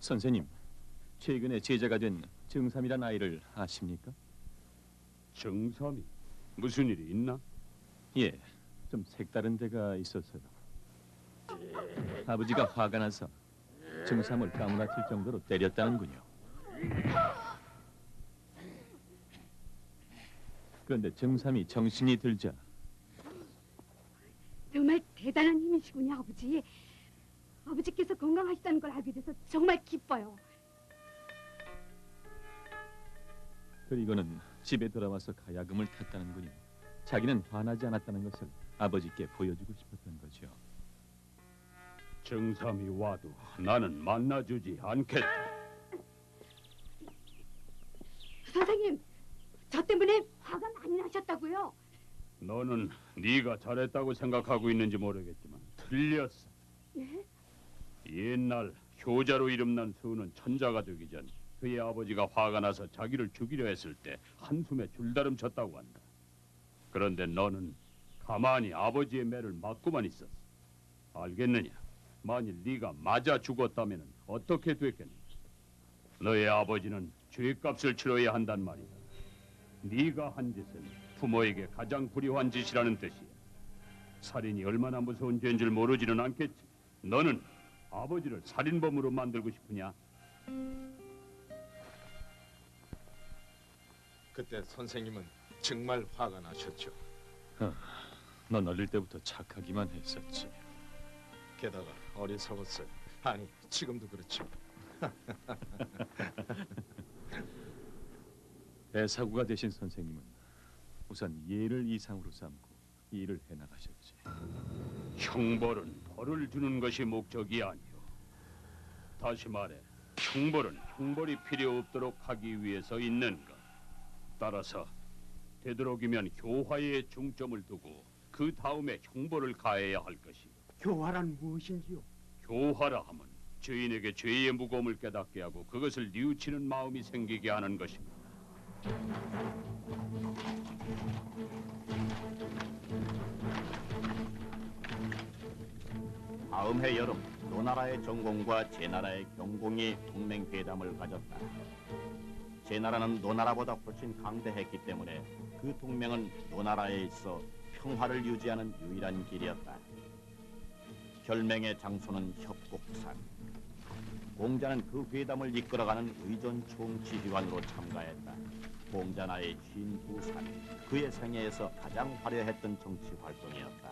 선생님, 최근에 제자가 된 정삼이란 아이를 아십니까? 정삼이? 무슨 일이 있나? 예, 좀 색다른 데가 있어서요. 아버지가 화가 나서 정삼을 까무라칠 정도로 때렸다는군요. 그런데 정삼이 정신이 들자 정말 대단한 힘이시군요, 아버지. 아버지께서 건강하시다는 걸 알게 돼서 정말 기뻐요. 그리고는 집에 돌아와서 가야금을 탔다는군요. 자기는 화나지 않았다는 것을 아버지께 보여주고 싶었던 거죠. 정삼이 와도 나는 만나주지 않겠다. 선생님, 저 때문에 화가 많이 나셨다고요? 너는 네가 잘했다고 생각하고 있는지 모르겠지만 틀렸어. 예? 옛날 효자로 이름난 수는 천자가 되기 전 그의 아버지가 화가 나서 자기를 죽이려 했을 때 한숨에 줄다름 쳤다고 한다. 그런데 너는 가만히 아버지의 매를 맞고만 있었어. 알겠느냐? 만일 네가 맞아 죽었다면 어떻게 됐겠느냐? 너의 아버지는 죄값을 치러야 한단 말이다. 네가 한 짓은 부모에게 가장 불효한 짓이라는 뜻이야. 살인이 얼마나 무서운 죄인 줄 모르지는 않겠지. 너는 아버지를 살인범으로 만들고 싶으냐? 그때 선생님은 정말 화가 나셨죠. 넌 어릴 때부터 착하기만 했었지. 게다가 어리석었어요. 아니, 지금도 그렇죠. 대사구가 되신 선생님은 우선 예를 이상으로 삼고 일을 해나가셨지. 형벌은 벌을 주는 것이 목적이 아니오. 다시 말해, 형벌은 형벌이 필요 없도록 하기 위해서 있는 것. 따라서 되도록이면 교화에 중점을 두고 그 다음에 형벌을 가해야 할 것이오. 교화란 무엇인지요? 교화라 함은 죄인에게 죄의 무거움을 깨닫게 하고 그것을 뉘우치는 마음이 생기게 하는 것입니다. 다음 해 여름 노나라의 정공과 제나라의 경공이 동맹회담을 가졌다. 제나라는 노나라보다 훨씬 강대했기 때문에 그 동맹은 노나라에 있어 평화를 유지하는 유일한 길이었다. 결맹의 장소는 협곡산. 공자는 그 회담을 이끌어가는 의전 총지휘관으로 참가했다. 공자 나이 52살, 그의 생애에서 가장 화려했던 정치 활동이었다.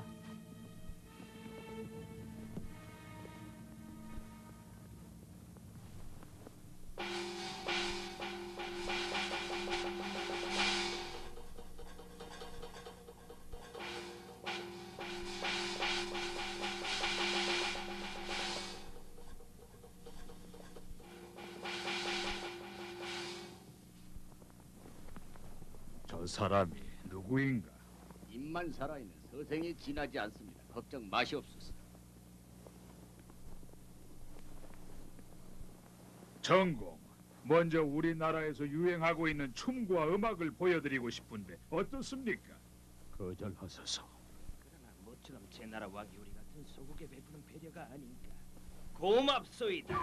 저 사람이 누구인가? 입만 살아있는 서생이 지나지 않습니다. 걱정 마시옵소서. 전공, 먼저 우리나라에서 유행하고 있는 춤과 음악을 보여드리고 싶은데 어떻습니까? 거절하소서. 그러나 모처럼 제 나라 왕이 우리 같은 소국에 베푸는 배려가 아닌가. 고맙소이다.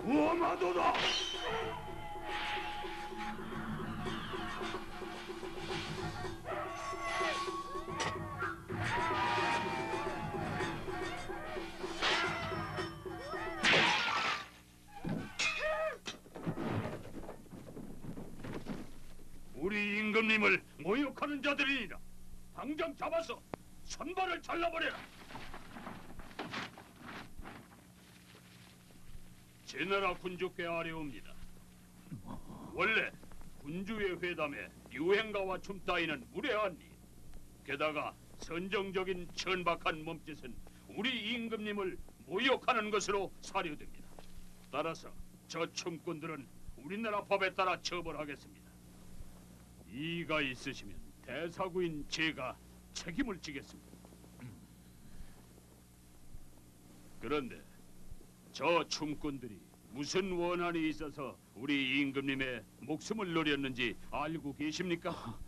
무엄하도다. 우리 임금님을 모욕하는 자들이니라. 당장 잡아서 손발을 잘라버려라. 제나라 군주께 아뢰옵니다. 원래 군주의 회담에 유행가와 춤 따위는 무례한 일. 게다가 선정적인 천박한 몸짓은 우리 임금님을 모욕하는 것으로 사료됩니다. 따라서 저 춤꾼들은 우리나라 법에 따라 처벌하겠습니다. 이의가 있으시면 대사구인 제가 책임을 지겠습니다. 그런데 저 춤꾼들이 무슨 원한이 있어서 우리 임금님의 목숨을 노렸는지 알고 계십니까?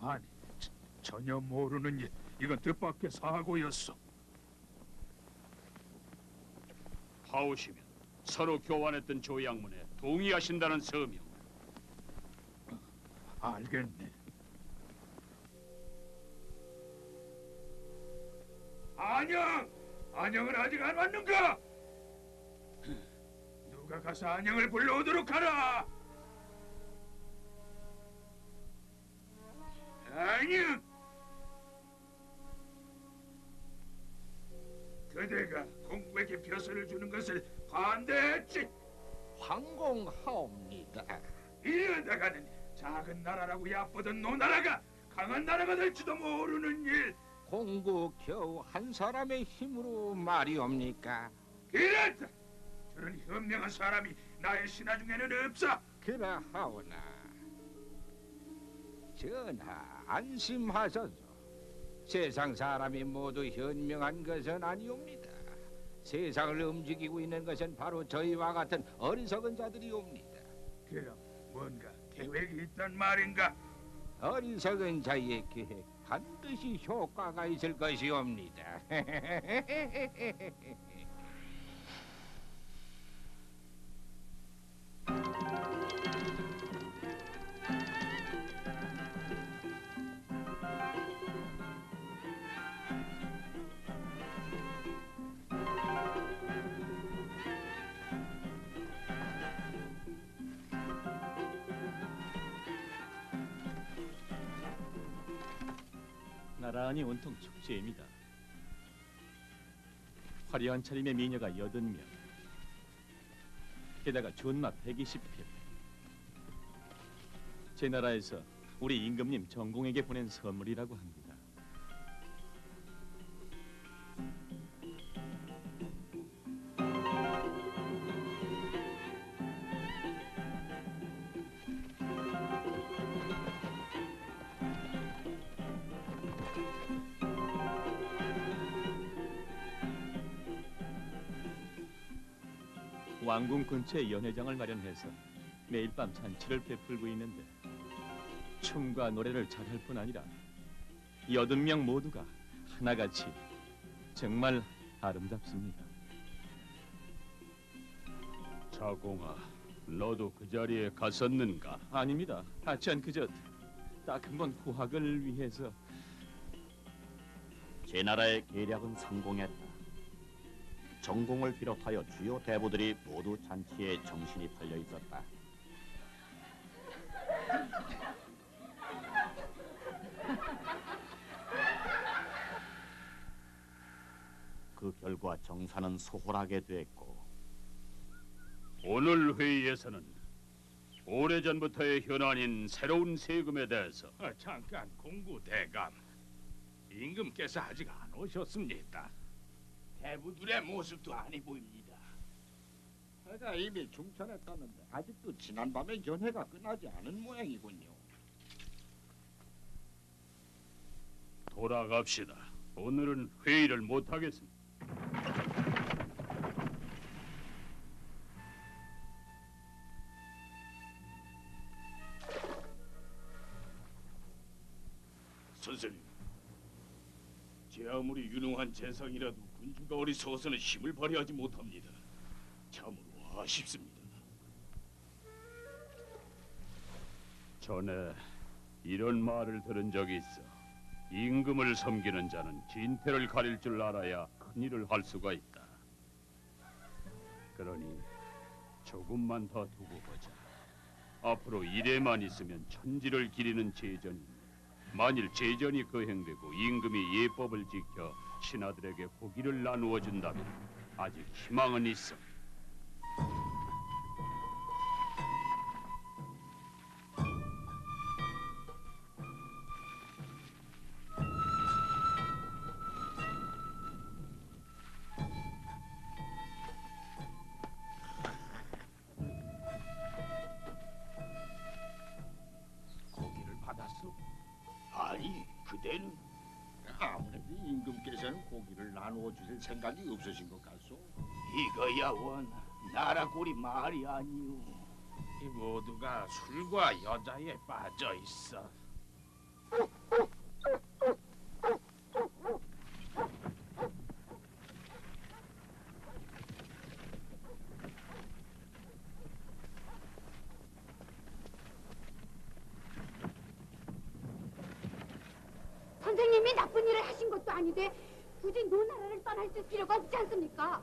아니, 전혀 모르는 일. 이건 뜻밖의 사고였어. 하오시면 서로 교환했던 조약문에 동의하신다는 서명. 알겠네. 안녕! 안녕은 아직 안 왔는가? 누가 가서 안녕을 불러오도록 하라. 안녕! 그대가 공국에게 벼슬을 주는 것을 반대했지. 황공하옵니다. 이러다가는 작은 나라라고 얕보던 노나라가 강한 나라가 될지도 모르는 일. 공국 겨우 한 사람의 힘으로 말이옵니까? 그렇다. 저런 현명한 사람이 나의 신하 중에는 없어. 그러하오나 전하 안심하소서. 세상 사람이 모두 현명한 것은 아니옵니다. 세상을 움직이고 있는 것은 바로 저희와 같은 어리석은 자들이옵니다. 그럼 뭔가 계획이 있단 말인가? 어리석은 자의 계획 반드시 효과가 있을 것이옵니다. 나란히 온통 축제입니다. 화려한 차림의 미녀가 80명, 게다가 존마 120표. 제 나라에서 우리 임금님 전공에게 보낸 선물이라고 합니다. 왕궁 근처에 연회장을 마련해서 매일 밤 잔치를 베풀고 있는데 춤과 노래를 잘할 뿐 아니라 80명 모두가 하나같이 정말 아름답습니다. 자공아, 너도 그 자리에 갔었는가? 아닙니다. 하치안 그저 딱 한 번 후학을 위해서. 제나라의 계략은 성공했다. 정공을 비롯하여 주요 대부들이 모두 잔치에 정신이 팔려 있었다. 그 결과 정사는 소홀하게 됐고 오늘 회의에서는 오래전부터의 현안인 새로운 세금에 대해서 잠깐 공구 대감. 임금께서 아직 안 오셨습니다. 대부들의 모습도 아니 보입니다. 해가 이미 중천에 떴는데 아직도 지난밤의 연회가 끝나지 않은 모양이군요. 돌아갑시다. 오늘은 회의를 못 하겠습니다. 선생님, 제 아무리 유능한 재상이라도 군주가 어리석어서는 힘을 발휘하지 못합니다. 참으로 아쉽습니다. 전에 이런 말을 들은 적이 있어. 임금을 섬기는 자는 진퇴를 가릴 줄 알아야 큰 일을 할 수가 있다. 그러니 조금만 더 두고 보자. 앞으로 이래만 있으면 천지를 기리는 제전이 만일 제전이 거행되고 임금이 예법을 지켜 신하들에게 고기를 나누어 준다면 아직 희망은 있어. 고기를 받았어? 아니, 그대는 아무래도 임금께서는 고기를 나누어 주실 생각이 없으신 것 같소. 이거야 원 나라 꼴이 말이 아니오. 이 모두가 술과 여자에 빠져 있어. 선생님이 나쁜 일을 하신 것도 아닌데 굳이 노나라를 떠나실 필요가 없지 않습니까?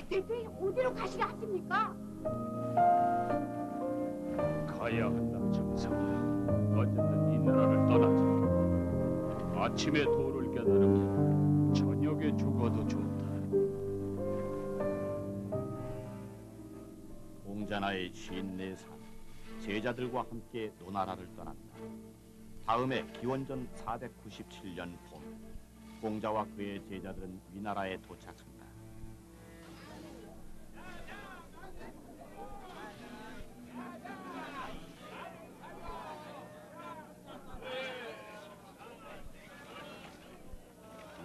대체 어디로 가시려 하십니까? 가야 한다, 정상아. 어쨌든 이 나라를 떠나자. 아침에 도를 깨달으면 저녁에 죽어도 좋다. 공자나의 54살 제자들과 함께 노나라를 떠난다. 다음해 기원전 497년 봄, 공자와 그의 제자들은 위나라에 도착한다.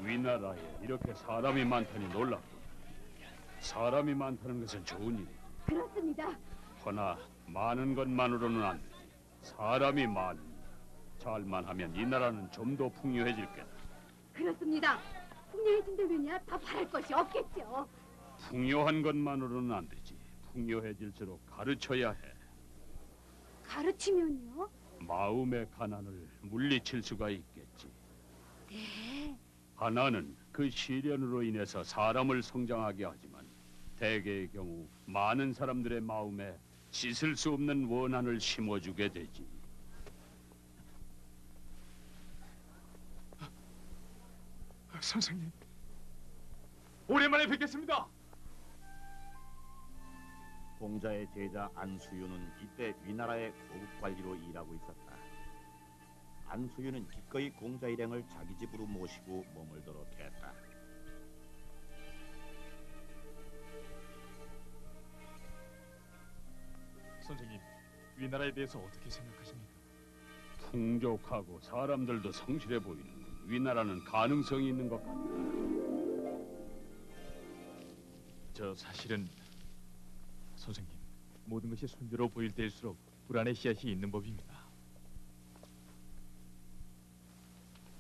위나라에 이렇게 사람이 많다니 놀랍고 사람이 많다는 것은 좋은 일이다. 그렇습니다. 허나 많은 것만으로는 안 되지. 사람이 많으니 잘만 하면 이 나라는 좀 더 풍요해질 거다. 그렇습니다. 풍요해진다면야 더 바랄 것이 없겠죠. 풍요한 것만으로는 안 되지. 풍요해질수록 가르쳐야 해. 가르치면요? 마음의 가난을 물리칠 수가 있겠지. 네. 가난은 그 시련으로 인해서 사람을 성장하게 하지만 대개의 경우 많은 사람들의 마음에 씻을 수 없는 원한을 심어주게 되지. 선생님, 오랜만에 뵙겠습니다. 공자의 제자 안수유는 이때 위나라의 고급 관리로 일하고 있었다. 안수유는 기꺼이 공자 일행을 자기 집으로 모시고 머물도록 했다. 선생님, 위나라에 대해서 어떻게 생각하십니까? 풍족하고 사람들도 성실해 보이는 위나라는 가능성이 있는 것 같다. 저 사실은 선생님, 모든 것이 순조로워 보일 때일수록 불안의 씨앗이 있는 법입니다.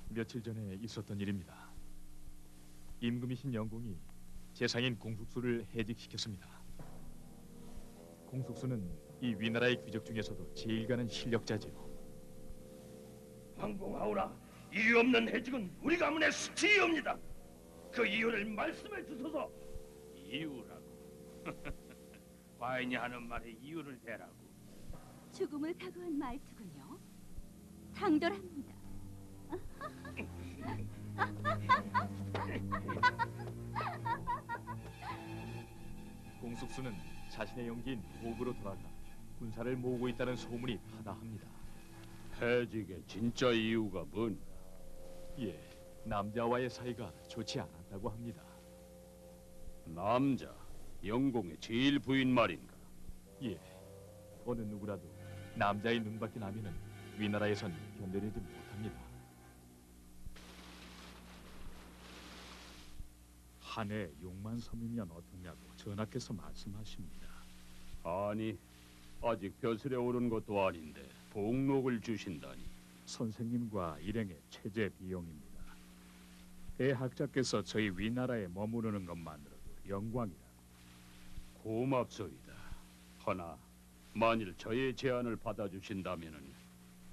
며칠 전에 있었던 일입니다. 임금이신 영공이 재상인 공숙수를 해직시켰습니다. 공숙수는 이 위나라의 귀족 중에서도 제일 가는 실력자지요. 황공하오라. 이유 없는 해직은 우리 가문의 수치이옵니다. 그 이유를 말씀해 주소서. 이유라고. 과인이 하는 말에 이유를 대라고. 죽음을 각오한 말투군요. 당돌합니다. 국수는 자신의 영지인 포구로 돌아가 군사를 모으고 있다는 소문이 파다합니다. 해직의 진짜 이유가 뭔? 예, 남자와의 사이가 좋지 않았다고 합니다. 남자, 영공의 제일 부인 말인가? 예, 어느 누구라도 남자의 눈밖에 나면은 위나라에선 견뎌내지 못합니다. 한 해 6만 섬이면 어떠냐고 전하께서 말씀하십니다. 아니, 아직 벼슬에 오른 것도 아닌데 복록을 주신다니. 선생님과 일행의 체제 비용입니다. 대학자께서 저희 위나라에 머무르는 것만으로도 영광이라. 고맙소이다. 허나 만일 저의 제안을 받아주신다면은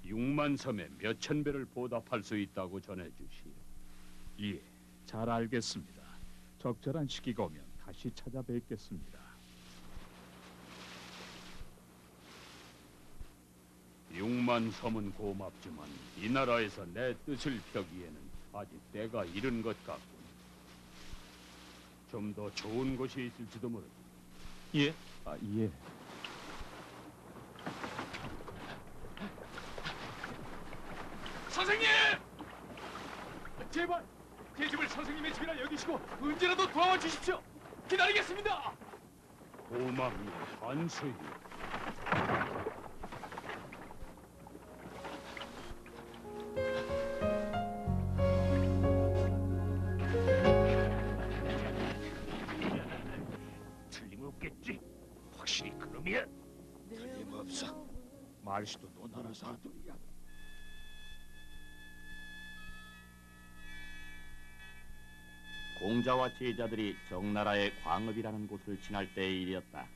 6만 섬에 몇천 배를 보답할 수 있다고 전해주시오. 예, 잘 알겠습니다. 적절한 시기가 오면 다시 찾아뵙겠습니다. 6만 섬은 고맙지만 이 나라에서 내 뜻을 펴기에는 아직 때가 이른 것 같군. 좀 더 좋은 곳이 있을지도 모르지. 예? 예. 선생님! 제발 제 집을 선생님의 집이라 여기시고 언제라도 도와와 주십시오. 기다리겠습니다. 고맙네, 한수이. 틀림없겠지. 확실히 그놈이야. 틀림없어. 말씨도 노나라 사람들이야. 공자와 제자들이 정나라의 광읍이라는 곳을 지날 때의 일이었다.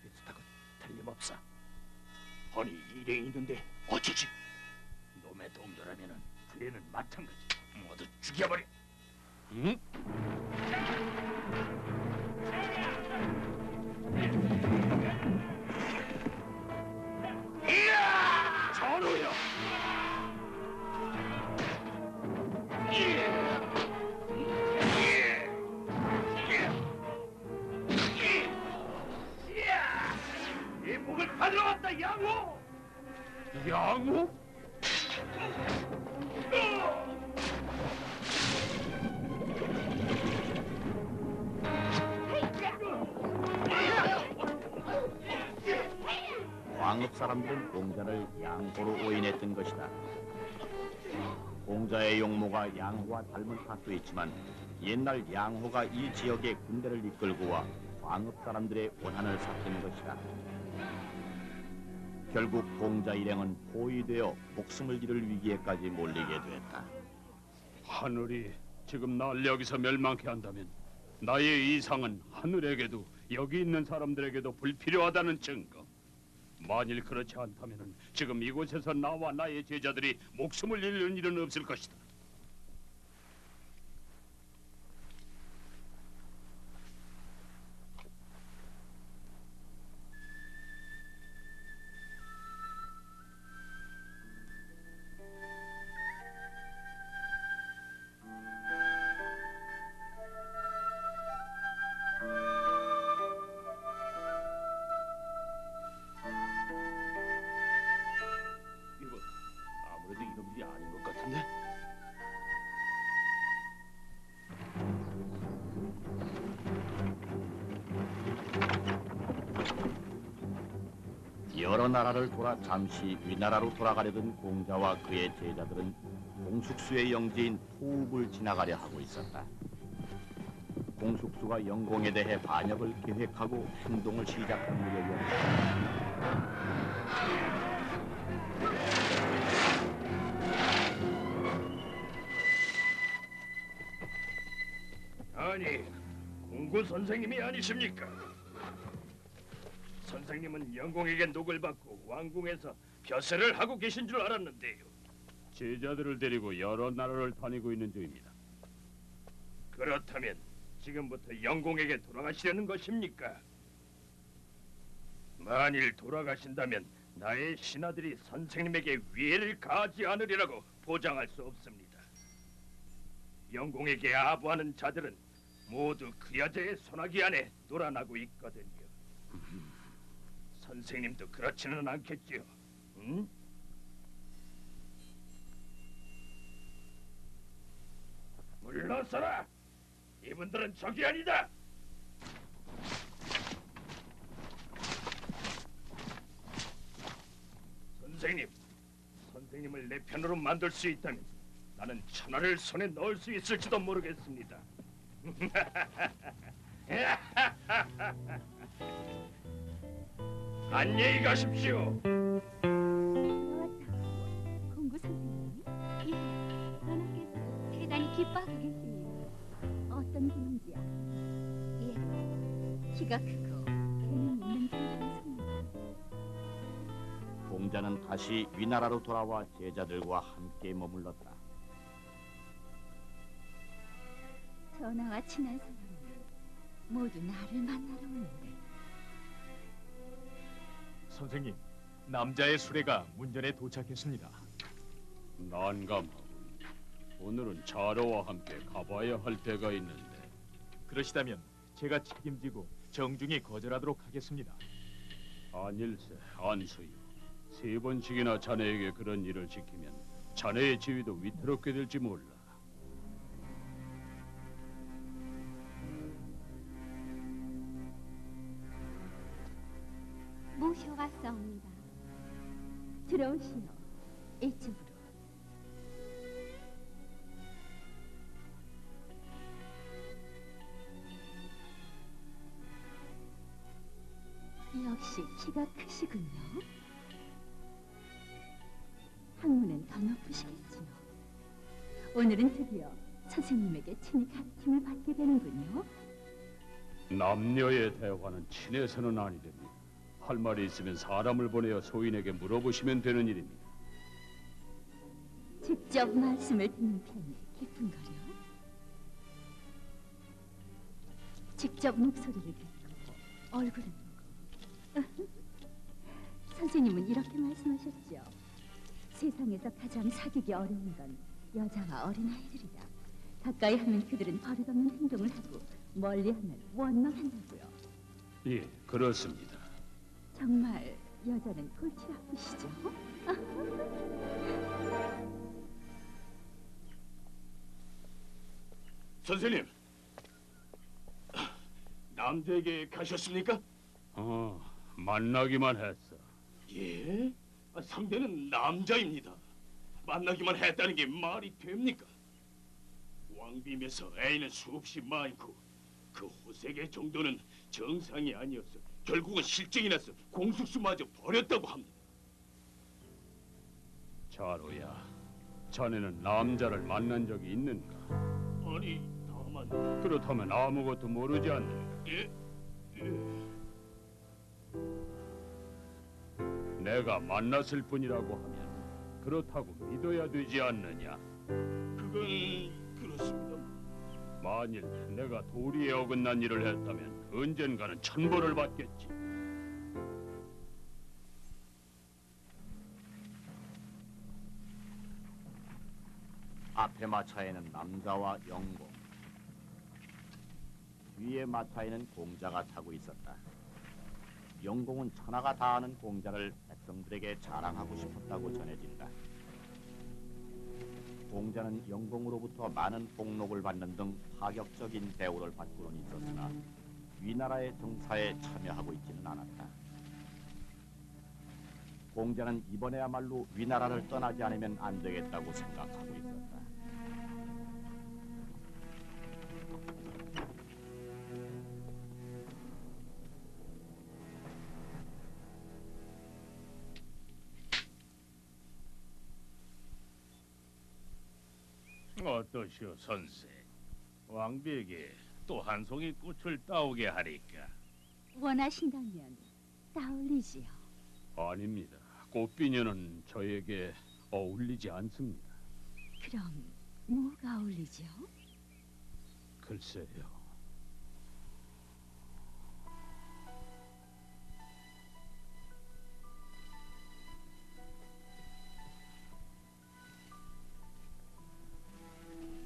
비슷하고 틀림없어. 아니 일행이 있는데 어쩌지? 놈의 동료라면은 그애는 마찬가지. 모두 죽여버려. 응? 이야! 전우여! 이 목을 받으러 왔다, 양호! 양호? 광읍 사람들은 공자를 양호로 오인했던 것이다. 공자의 용모가 양호와 닮은 탓도 있지만 옛날 양호가 이 지역의 군대를 이끌고 와 광읍 사람들의 원한을 샀던 것이다. 결국 공자 일행은 포위되어 목숨을 잃을 위기에까지 몰리게 됐다. 하늘이 지금 날 여기서 멸망케 한다면 나의 이상은 하늘에게도 여기 있는 사람들에게도 불필요하다는 증거. 만일 그렇지 않다면 지금 이곳에서 나와 나의 제자들이 목숨을 잃는 일은 없을 것이다. 이거 아무래도 이놈들이 아닌 것 같은데? 여러 나라를 돌아 잠시 위나라로 돌아가려던 공자와 그의 제자들은 공숙수의 영지인 포읍을 지나가려 하고 있었다. 공숙수가 영공에 대해 반역을 계획하고 행동을 시작한 무렵이었다. 아니, 공구 선생님이 아니십니까? 선생님은 영공에게 녹을 받고 왕궁에서 벼슬을 하고 계신 줄 알았는데요. 제자들을 데리고 여러 나라를 다니고 있는 중입니다. 그렇다면 지금부터 영공에게 돌아가시려는 것입니까? 만일 돌아가신다면 나의 신하들이 선생님에게 위해를 가하지 않으리라고 보장할 수 없습니다. 영공에게 아부하는 자들은 모두 그 여자의 소나기 안에 놀아나고 있거든요. 선생님도 그렇지는 않겠지요. 응? 물러서라. 이분들은 적이 아니다. 선생님을 내 편으로 만들 수 있다면 나는 천하를 손에 넣을 수 있을지도 모르겠습니다. 안녕히 가십시오. 공구 선생님, 이분 전하께서 대단히 기뻐하고 계십니다. 어떤 분인지요? 예, 키가 크고 재능 있는 분입니다. 공자는 다시 위나라로 돌아와 제자들과 함께 머물렀다. 전하와 친한 사람은 모두 나를 만나러 오는데. 선생님, 남자의 수레가 문전에 도착했습니다. 난감하군. 오늘은 자로와 함께 가봐야 할 때가 있는데. 그러시다면 제가 책임지고 정중히 거절하도록 하겠습니다. 아닐세, 안수유. 3번씩이나 자네에게 그런 일을 시키면 자네의 지위도 위태롭게 될지 몰라. 모셔왔사옵니다. 들어오시오. 이쪽으로. 역시 키가 크시군요. 학문은 더 높으시겠지요. 오늘은 드디어 선생님에게 친히 가르침을 받게 되는군요. 남녀의 대화는 친해서는 아니 됩니다. 할 말이 있으면 사람을 보내어 소인에게 물어보시면 되는 일입니다. 직접 말씀을 듣는 편이 기쁜거려. 직접 목소리를 듣고 얼굴은 보고. 선생님은 이렇게 말씀하셨죠. 세상에서 가장 사귀기 어려운 건 여자와 어린아이들이다. 가까이 하면 그들은 버릇없는 행동을 하고 멀리하면 원망한다고요. 예, 그렇습니다. 정말 여자는 골치 아프시죠? 선생님, 남자에게 가셨습니까? 만나기만 했어. 예? 상대는 남자입니다. 만나기만 했다는 게 말이 됩니까? 왕비면서 애인은 수없이 많고 그 호색의 정도는 정상이 아니었어. 결국은 실증이 나서 공숙수마저 버렸다고 합니다. 자로야, 자네는 남자를 만난 적이 있는가? 아니, 다만... 그렇다면 아무것도 모르지 않는가? 예? 내가 만났을 뿐이라고 하면 그렇다고 믿어야 되지 않느냐? 그건 그렇습니다. 만일 내가 도리에 어긋난 일을 했다면 언젠가는 천벌을 받겠지. 앞에 마차에는 남자와 영공, 뒤에 마차에는 공자가 타고 있었다. 영공은 천하가 다 아는 공자를 백성들에게 자랑하고 싶었다고 전해진다. 공자는 영공으로부터 많은 복록을 받는 등 파격적인 대우를 받고는 있었으나 위나라의 정사에 참여하고 있지는 않았다. 공자는 이번에야말로 위나라를 떠나지 않으면 안 되겠다고 생각하고 있었다. 어떠시오, 선생? 왕비에게 또 한 송이 꽃을 따오게 하리까? 원하신다면 따올리지요. 아닙니다. 꽃비녀는 저에게 어울리지 않습니다. 그럼 뭐가 어울리죠? 글쎄요.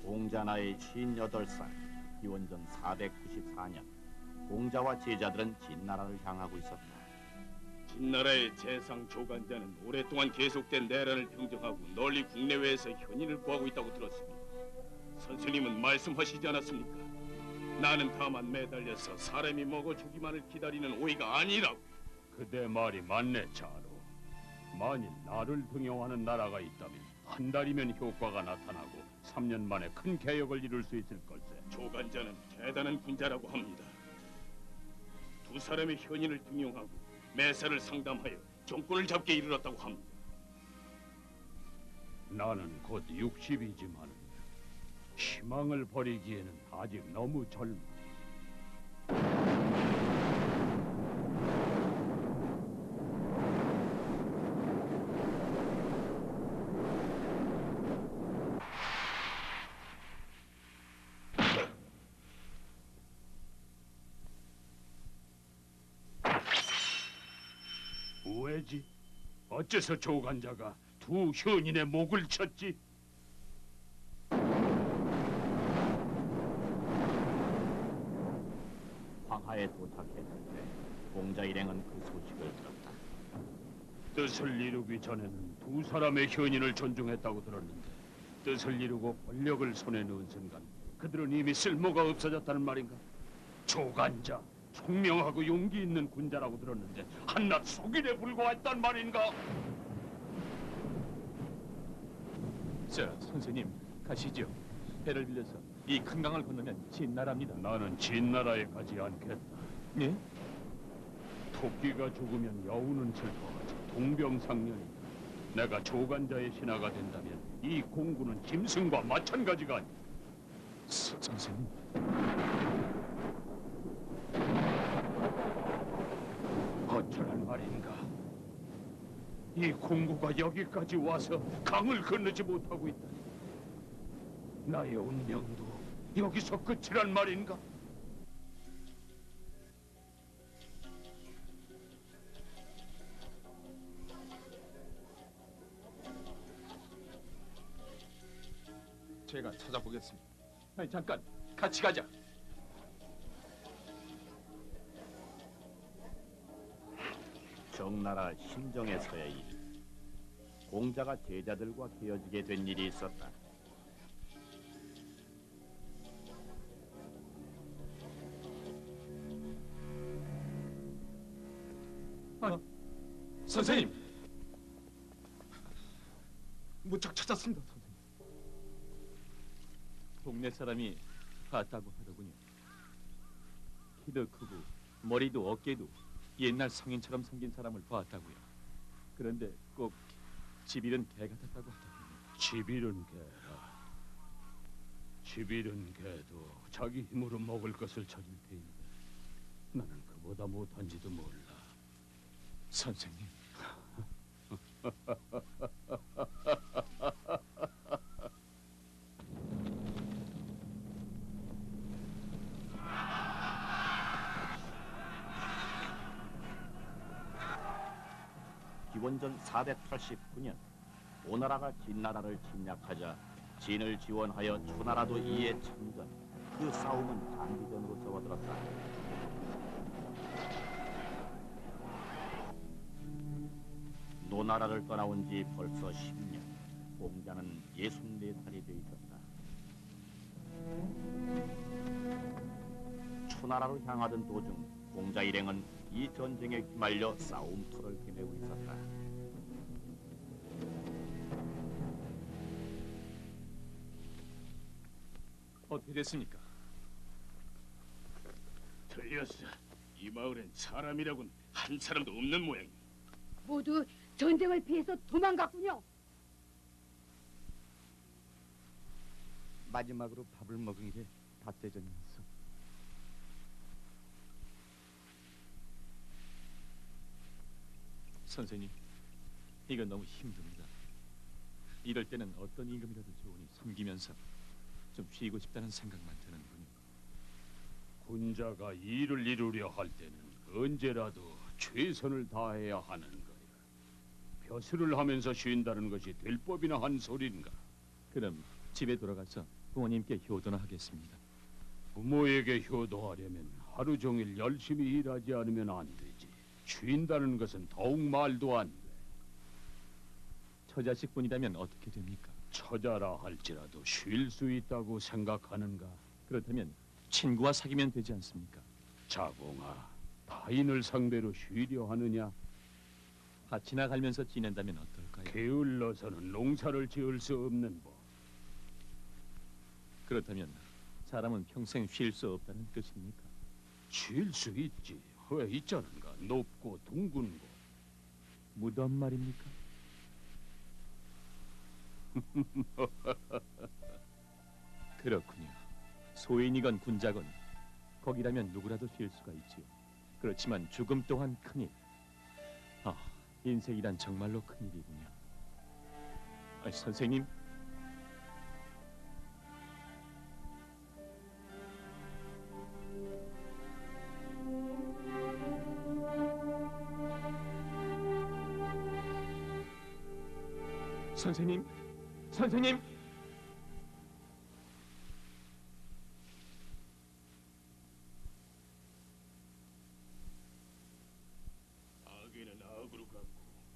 공자 나이 58살, 기원전 494년 공자와 제자들은 진나라를 향하고 있었다. 진나라의 재상 조간자는 오랫동안 계속된 내란을 평정하고 널리 국내외에서 현인을 구하고 있다고 들었습니다. 선생님은 말씀하시지 않았습니까? 나는 다만 매달려서 사람이 먹어주기만을 기다리는 오이가 아니라고. 그대 말이 맞네, 자로. 만일 나를 등용하는 나라가 있다면 한 달이면 효과가 나타나고 3년 만에 큰 개혁을 이룰 수 있을 걸세. 조간자는 대단한 군자라고 합니다. 두 사람의 현인을 등용하고 매사를 상담하여 정권을 잡게 이르렀다고 합니다. 나는 곧 60이지만 희망을 버리기에는 아직 너무 젊어. 왜지? 어째서 조간자가 두 현인의 목을 쳤지? 황하에 도착했을 때 공자 일행은 그 소식을 들었다. 뜻을 이루기 전에는 두 사람의 현인을 존중했다고 들었는데 뜻을 이루고 권력을 손에 넣은 순간 그들은 이미 쓸모가 없어졌다는 말인가? 조간자, 총명하고 용기 있는 군자라고 들었는데 한낱 속일에 불과했단 말인가? 자, 선생님, 가시죠. 배를 빌려서 이 큰 강을 건너면 진나라입니다. 나는 진나라에 가지 않겠다. 예? 토끼가 죽으면 여우는 슬퍼하지. 동병상련이다. 내가 조간자의 신하가 된다면 이 공구는 짐승과 마찬가지가 아니야. 선생님. 어쩌란 말인가? 이 공구가 여기까지 와서 강을 건너지 못하고 있다. 나의 운명도 여기서 끝이란 말인가? 제가 찾아보겠습니다. 아니, 잠깐, 같이 가자. 정나라 신정에서의 일. 공자가 제자들과 깨어지게 된 일이 있었다. 선생님! 무척 찾았습니다, 선생님. 동네 사람이 봤다고 하더군요. 키도 크고 머리도 어깨도 옛날 성인처럼 생긴 사람을 봤다고요. 그런데 꼭 집 잃은 개 같았다고 하더군요. 집 잃은 개라. 집 잃은 개도 자기 힘으로 먹을 것을 찾을 테인데 나는 그보다 못한지도 몰라. 선생님. 기원전 489년 오나라가 진나라를 침략하자 진을 지원하여 초나라도 이에 참전. 그 싸움은 단기전으로 접어들었다. 노나라를 떠나온 지 벌써 10년. 공자는 64살이 돼 있었다. 초나라로 향하던 도중 공자 일행은 이 전쟁에 휘말려 싸움터를 헤매고 있었다. 어떻게 됐습니까? 틀렸어. 이 마을엔 사람이라곤 한 사람도 없는 모양이야. 모두 전쟁을 피해서 도망갔군요. 마지막으로 밥을 먹은 게 닷새전이었어. 선생님, 이건 너무 힘듭니다. 이럴 때는 어떤 임금이라도 좋으니 섬기면서 좀 쉬고 싶다는 생각만 드는군요. 군자가 일을 이루려 할 때는 언제라도 최선을 다해야 하는 거야. 벼슬을 하면서 쉰다는 것이 될 법이나 한 소린가? 그럼 집에 돌아가서 부모님께 효도나 하겠습니다. 부모에게 효도하려면 하루 종일 열심히 일하지 않으면 안 되지. 쉰다는 것은 더욱 말도 안 돼. 처자식뿐이라면 어떻게 됩니까? 처자라 할지라도 쉴 수 있다고 생각하는가? 그렇다면 친구와 사귀면 되지 않습니까? 자공아, 타인을 상대로 쉬려 하느냐? 밭이나 갈면서 지낸다면 어떨까요? 게을러서는 농사를 지을 수 없는 법. 그렇다면 사람은 평생 쉴 수 없다는 뜻입니까? 쉴 수 있지. 왜 있자는가? 높고 둥근 곳. 무덤 말입니까? 그렇군요. 소인이건 군자건 거기라면 누구라도 쉴 수가 있지요. 그렇지만 죽음 또한 큰일. 인생이란 정말로 큰일이군요. 선생님. 선생님. 선생님. 악에는 악으로 갚고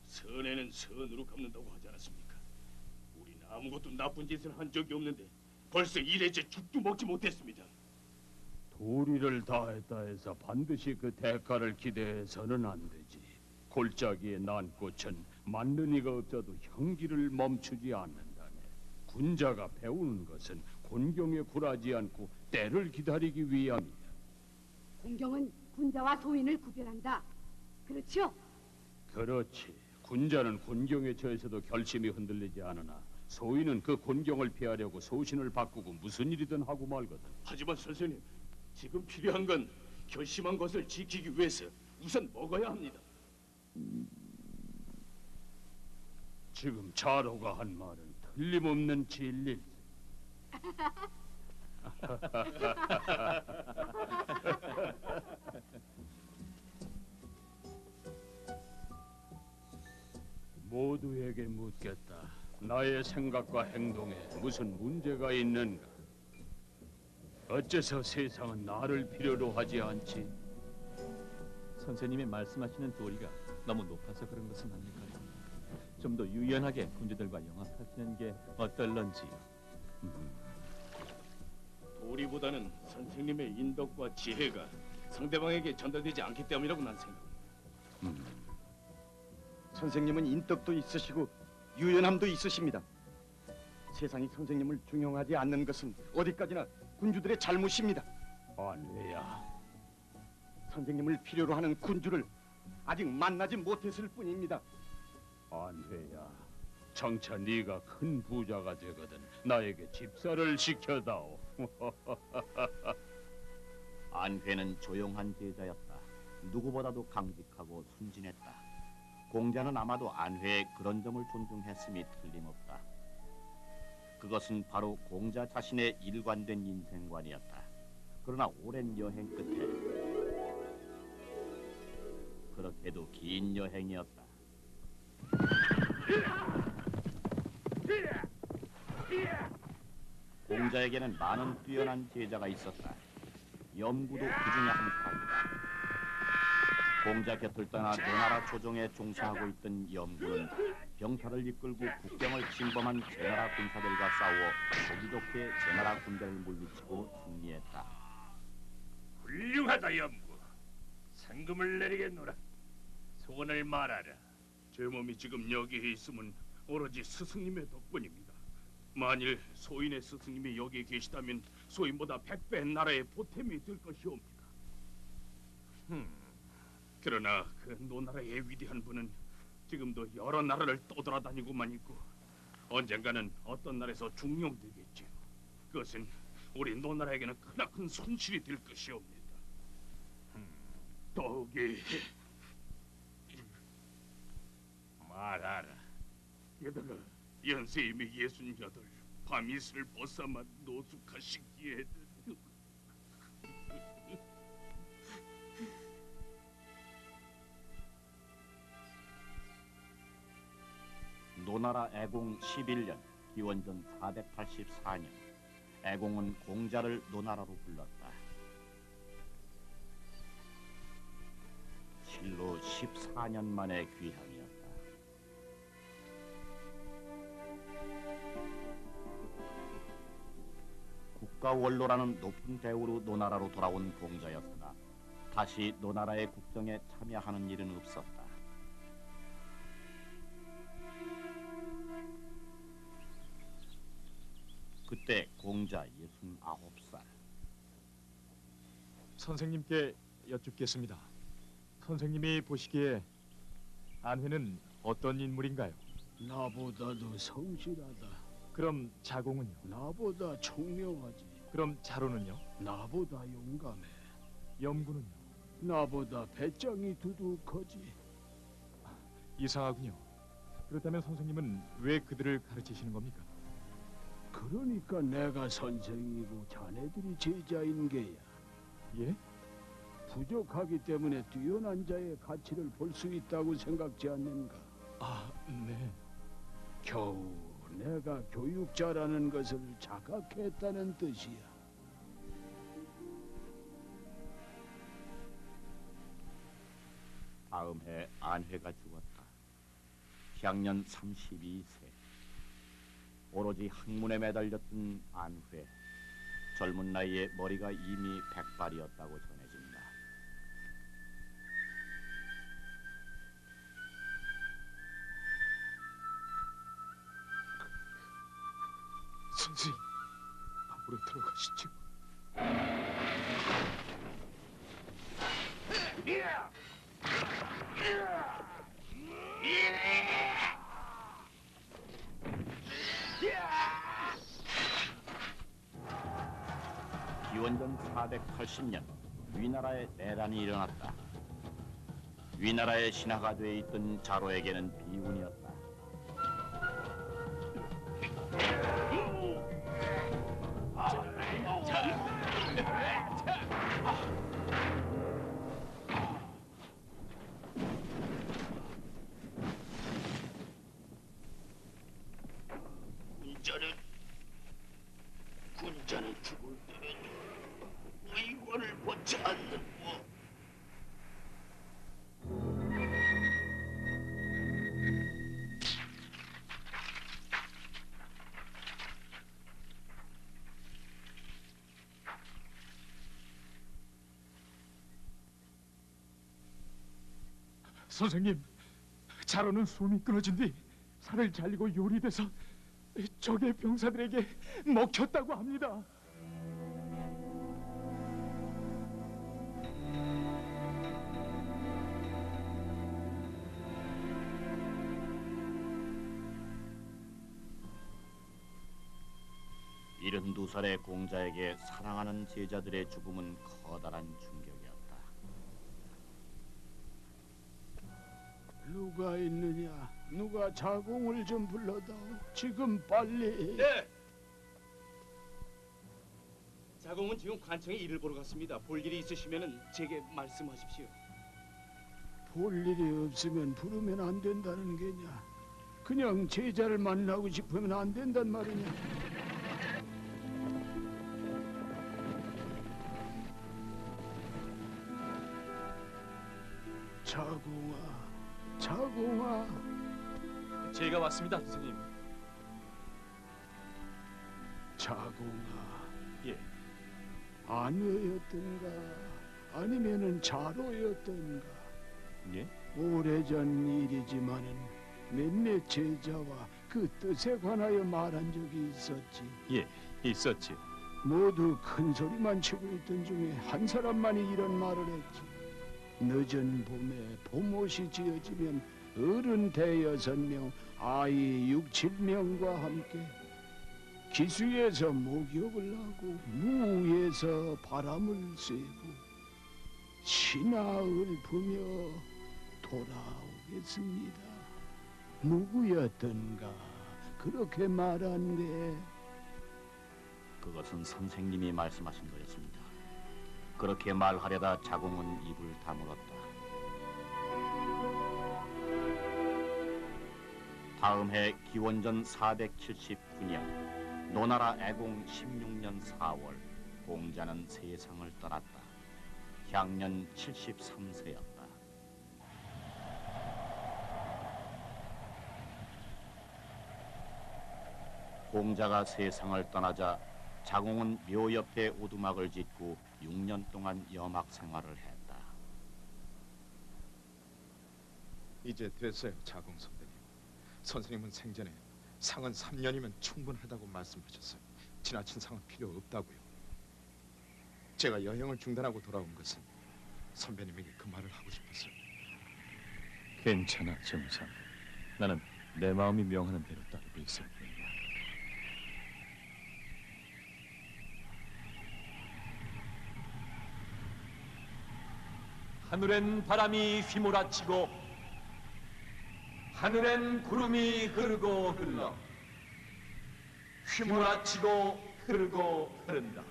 선에는 선으로 갚는다고 하지 않았습니까? 우린 아무것도 나쁜 짓을 한 적이 없는데 벌써 이래째 죽도 먹지 못했습니다. 도리를 다했다 해서 반드시 그 대가를 기대해서는 안 되지. 골짜기에 난 꽃은 맞는 이가 없어도 향기를 멈추지 않는다네. 군자가 배우는 것은 곤경에 굴하지 않고 때를 기다리기 위함이야. 공경은 군자와 소인을 구별한다. 그렇죠? 그렇지. 군자는 곤경에 처해서도 결심이 흔들리지 않으나 소인은 그 곤경을 피하려고 소신을 바꾸고 무슨 일이든 하고 말거든. 하지만 선생님, 지금 필요한 건 결심한 것을 지키기 위해서 우선 먹어야 합니다. 지금 자로가 한 말은 틀림없는 진리. 모두에게 묻겠다. 나의 생각과 행동에 무슨 문제가 있는가? 어째서 세상은 나를 필요로 하지 않지? 선생님이 말씀하시는 도리가 너무 높아서 그런 것은 아닐까요? 좀 더 유연하게 군주들과 영합하시는 게 어떨런지요. 도리보다는 선생님의 인덕과 지혜가 상대방에게 전달되지 않기 때문이라고 난 생각합니다. 선생님은 인덕도 있으시고 유연함도 있으십니다. 세상이 선생님을 중용하지 않는 것은 어디까지나 군주들의 잘못입니다. 안회야. 선생님을 필요로 하는 군주를 아직 만나지 못했을 뿐입니다. 안회야, 정차 네가 큰 부자가 되거든 나에게 집사를 시켜다오. 안회는 조용한 제자였다. 누구보다도 강직하고 순진했다. 공자는 아마도 안회의 그런 점을 존중했음이 틀림없다. 그것은 바로 공자 자신의 일관된 인생관이었다. 그러나 오랜 여행 끝에, 그렇게도 긴 여행이었다. 공자에게는 많은 뛰어난 제자가 있었다. 염구도 그 중에 한 사람이다. 공자 곁을 떠나 노나라 조정에 종사하고 있던 염구는 병사를 이끌고 국경을 침범한 제나라 군사들과 싸워 보기 좋게 제나라 군대를 물리치고 승리했다. 훌륭하다, 염구. 상금을 내리겠노라. 소원을 말하라. 제 몸이 지금 여기에 있음은 오로지 스승님의 덕분입니다. 만일 소인의 스승님이 여기에 계시다면 소인보다 100배 나라의 보탬이 될 것이옵니다. 그러나 그 노나라의 위대한 분은 지금도 여러 나라를 떠돌아다니고만 있고 언젠가는 어떤 나라에서 중용되겠지요. 그것은 우리 노나라에게는 크나큰 손실이 될 것이옵니다. 더욱이 말하라. 게다가 연세임이 68, 밤이슬 벗삼아 노숙하시기에는 노나라 애공 11년 기원전 484년 애공은 공자를 노나라로 불렀다. 실로 14년 만의 귀향이었다. 국가원로라는 높은 대우로 노나라로 돌아온 공자였으나 다시 노나라의 국정에 참여하는 일은 없었다. 그때 공자 69살. 선생님께 여쭙겠습니다. 선생님이 보시기에 안회는 어떤 인물인가요? 나보다도 성실하다. 그럼 자공은요? 나보다 총명하지. 그럼 자로는요? 나보다 용감해. 염구는요? 나보다 배짱이 두둑하지. 이상하군요. 그렇다면 선생님은 왜 그들을 가르치시는 겁니까? 그러니까 내가 선생이고 자네들이 제자인 게야. 예? 부족하기 때문에 뛰어난 자의 가치를 볼 수 있다고 생각지 않는가? 아, 네. 겨우 내가 교육자라는 것을 자각했다는 뜻이야. 다음 해 안회가 죽었다. 향년 32세. 오로지 학문에 매달렸던 안회. 젊은 나이에 머리가 이미 백발이었다고 전해진다. 선생님, 앞으로 들어가시죠. 기원전 480년 위나라에 내란이 일어났다. 위나라의 신하가 돼 있던 자로에게는 비운이었다. 군자는 죽을 때에도 의관을 벗지 않는 법. 선생님, 자로는 숨이 끊어진 뒤 살을 잘리고 요리돼서 적의 병사들에게 먹혔다고 합니다. 일흔두 살의 공자에게 사랑하는 제자들의 죽음은 커다란 충격이었다. 누가 있느냐? 누가 자공을 좀 불러다오. 지금 빨리. 네. 자공은 지금 관청에 일을 보러 갔습니다. 볼 일이 있으시면은 제게 말씀하십시오. 볼 일이 없으면 부르면 안 된다는 게냐? 그냥 제자를 만나고 싶으면 안 된단 말이냐? 자공아, 자공아. 제가 왔습니다, 선생님. 자공아. 예. 안회였던가 아니면은 자로였던가. 예? 오래전 일이지만은 몇몇 제자와 그 뜻에 관하여 말한 적이 있었지. 예, 있었지. 모두 큰 소리만 치고 있던 중에 한 사람만이 이런 말을 했지. 늦은 봄에 봄옷이 지어지면 어른 대여섯 명, 아이 6, 7명과 함께 기수에서 목욕을 하고 무에서 바람을 쐬고 신화을 부며 돌아오겠습니다. 누구였던가 그렇게 말한 게. 그것은 선생님이 말씀하신 거였습니다. 그렇게 말하려다 자공은 입을 다물었다. 다음 해 기원전 479년 노나라 애공 16년 4월 공자는 세상을 떠났다. 향년 73세였다. 공자가 세상을 떠나자 자공은 묘 옆에 오두막을 짓고 6년 동안 염악 생활을 했다. 이제 됐어요, 자공 선배님. 선생님은 생전에 상은 3년이면 충분하다고 말씀하셨어요. 지나친 상은 필요 없다고요. 제가 여행을 중단하고 돌아온 것은 선배님에게 그 말을 하고 싶었어요. 괜찮아, 정상. 나는 내 마음이 명하는 대로 따르고 있을 뿐이야. 하늘엔 바람이 휘몰아치고 하늘엔 구름이 흐르고 흘러 휘몰아치고 흐르고 흐른다.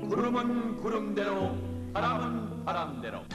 구름은 구름대로 바람은 바람대로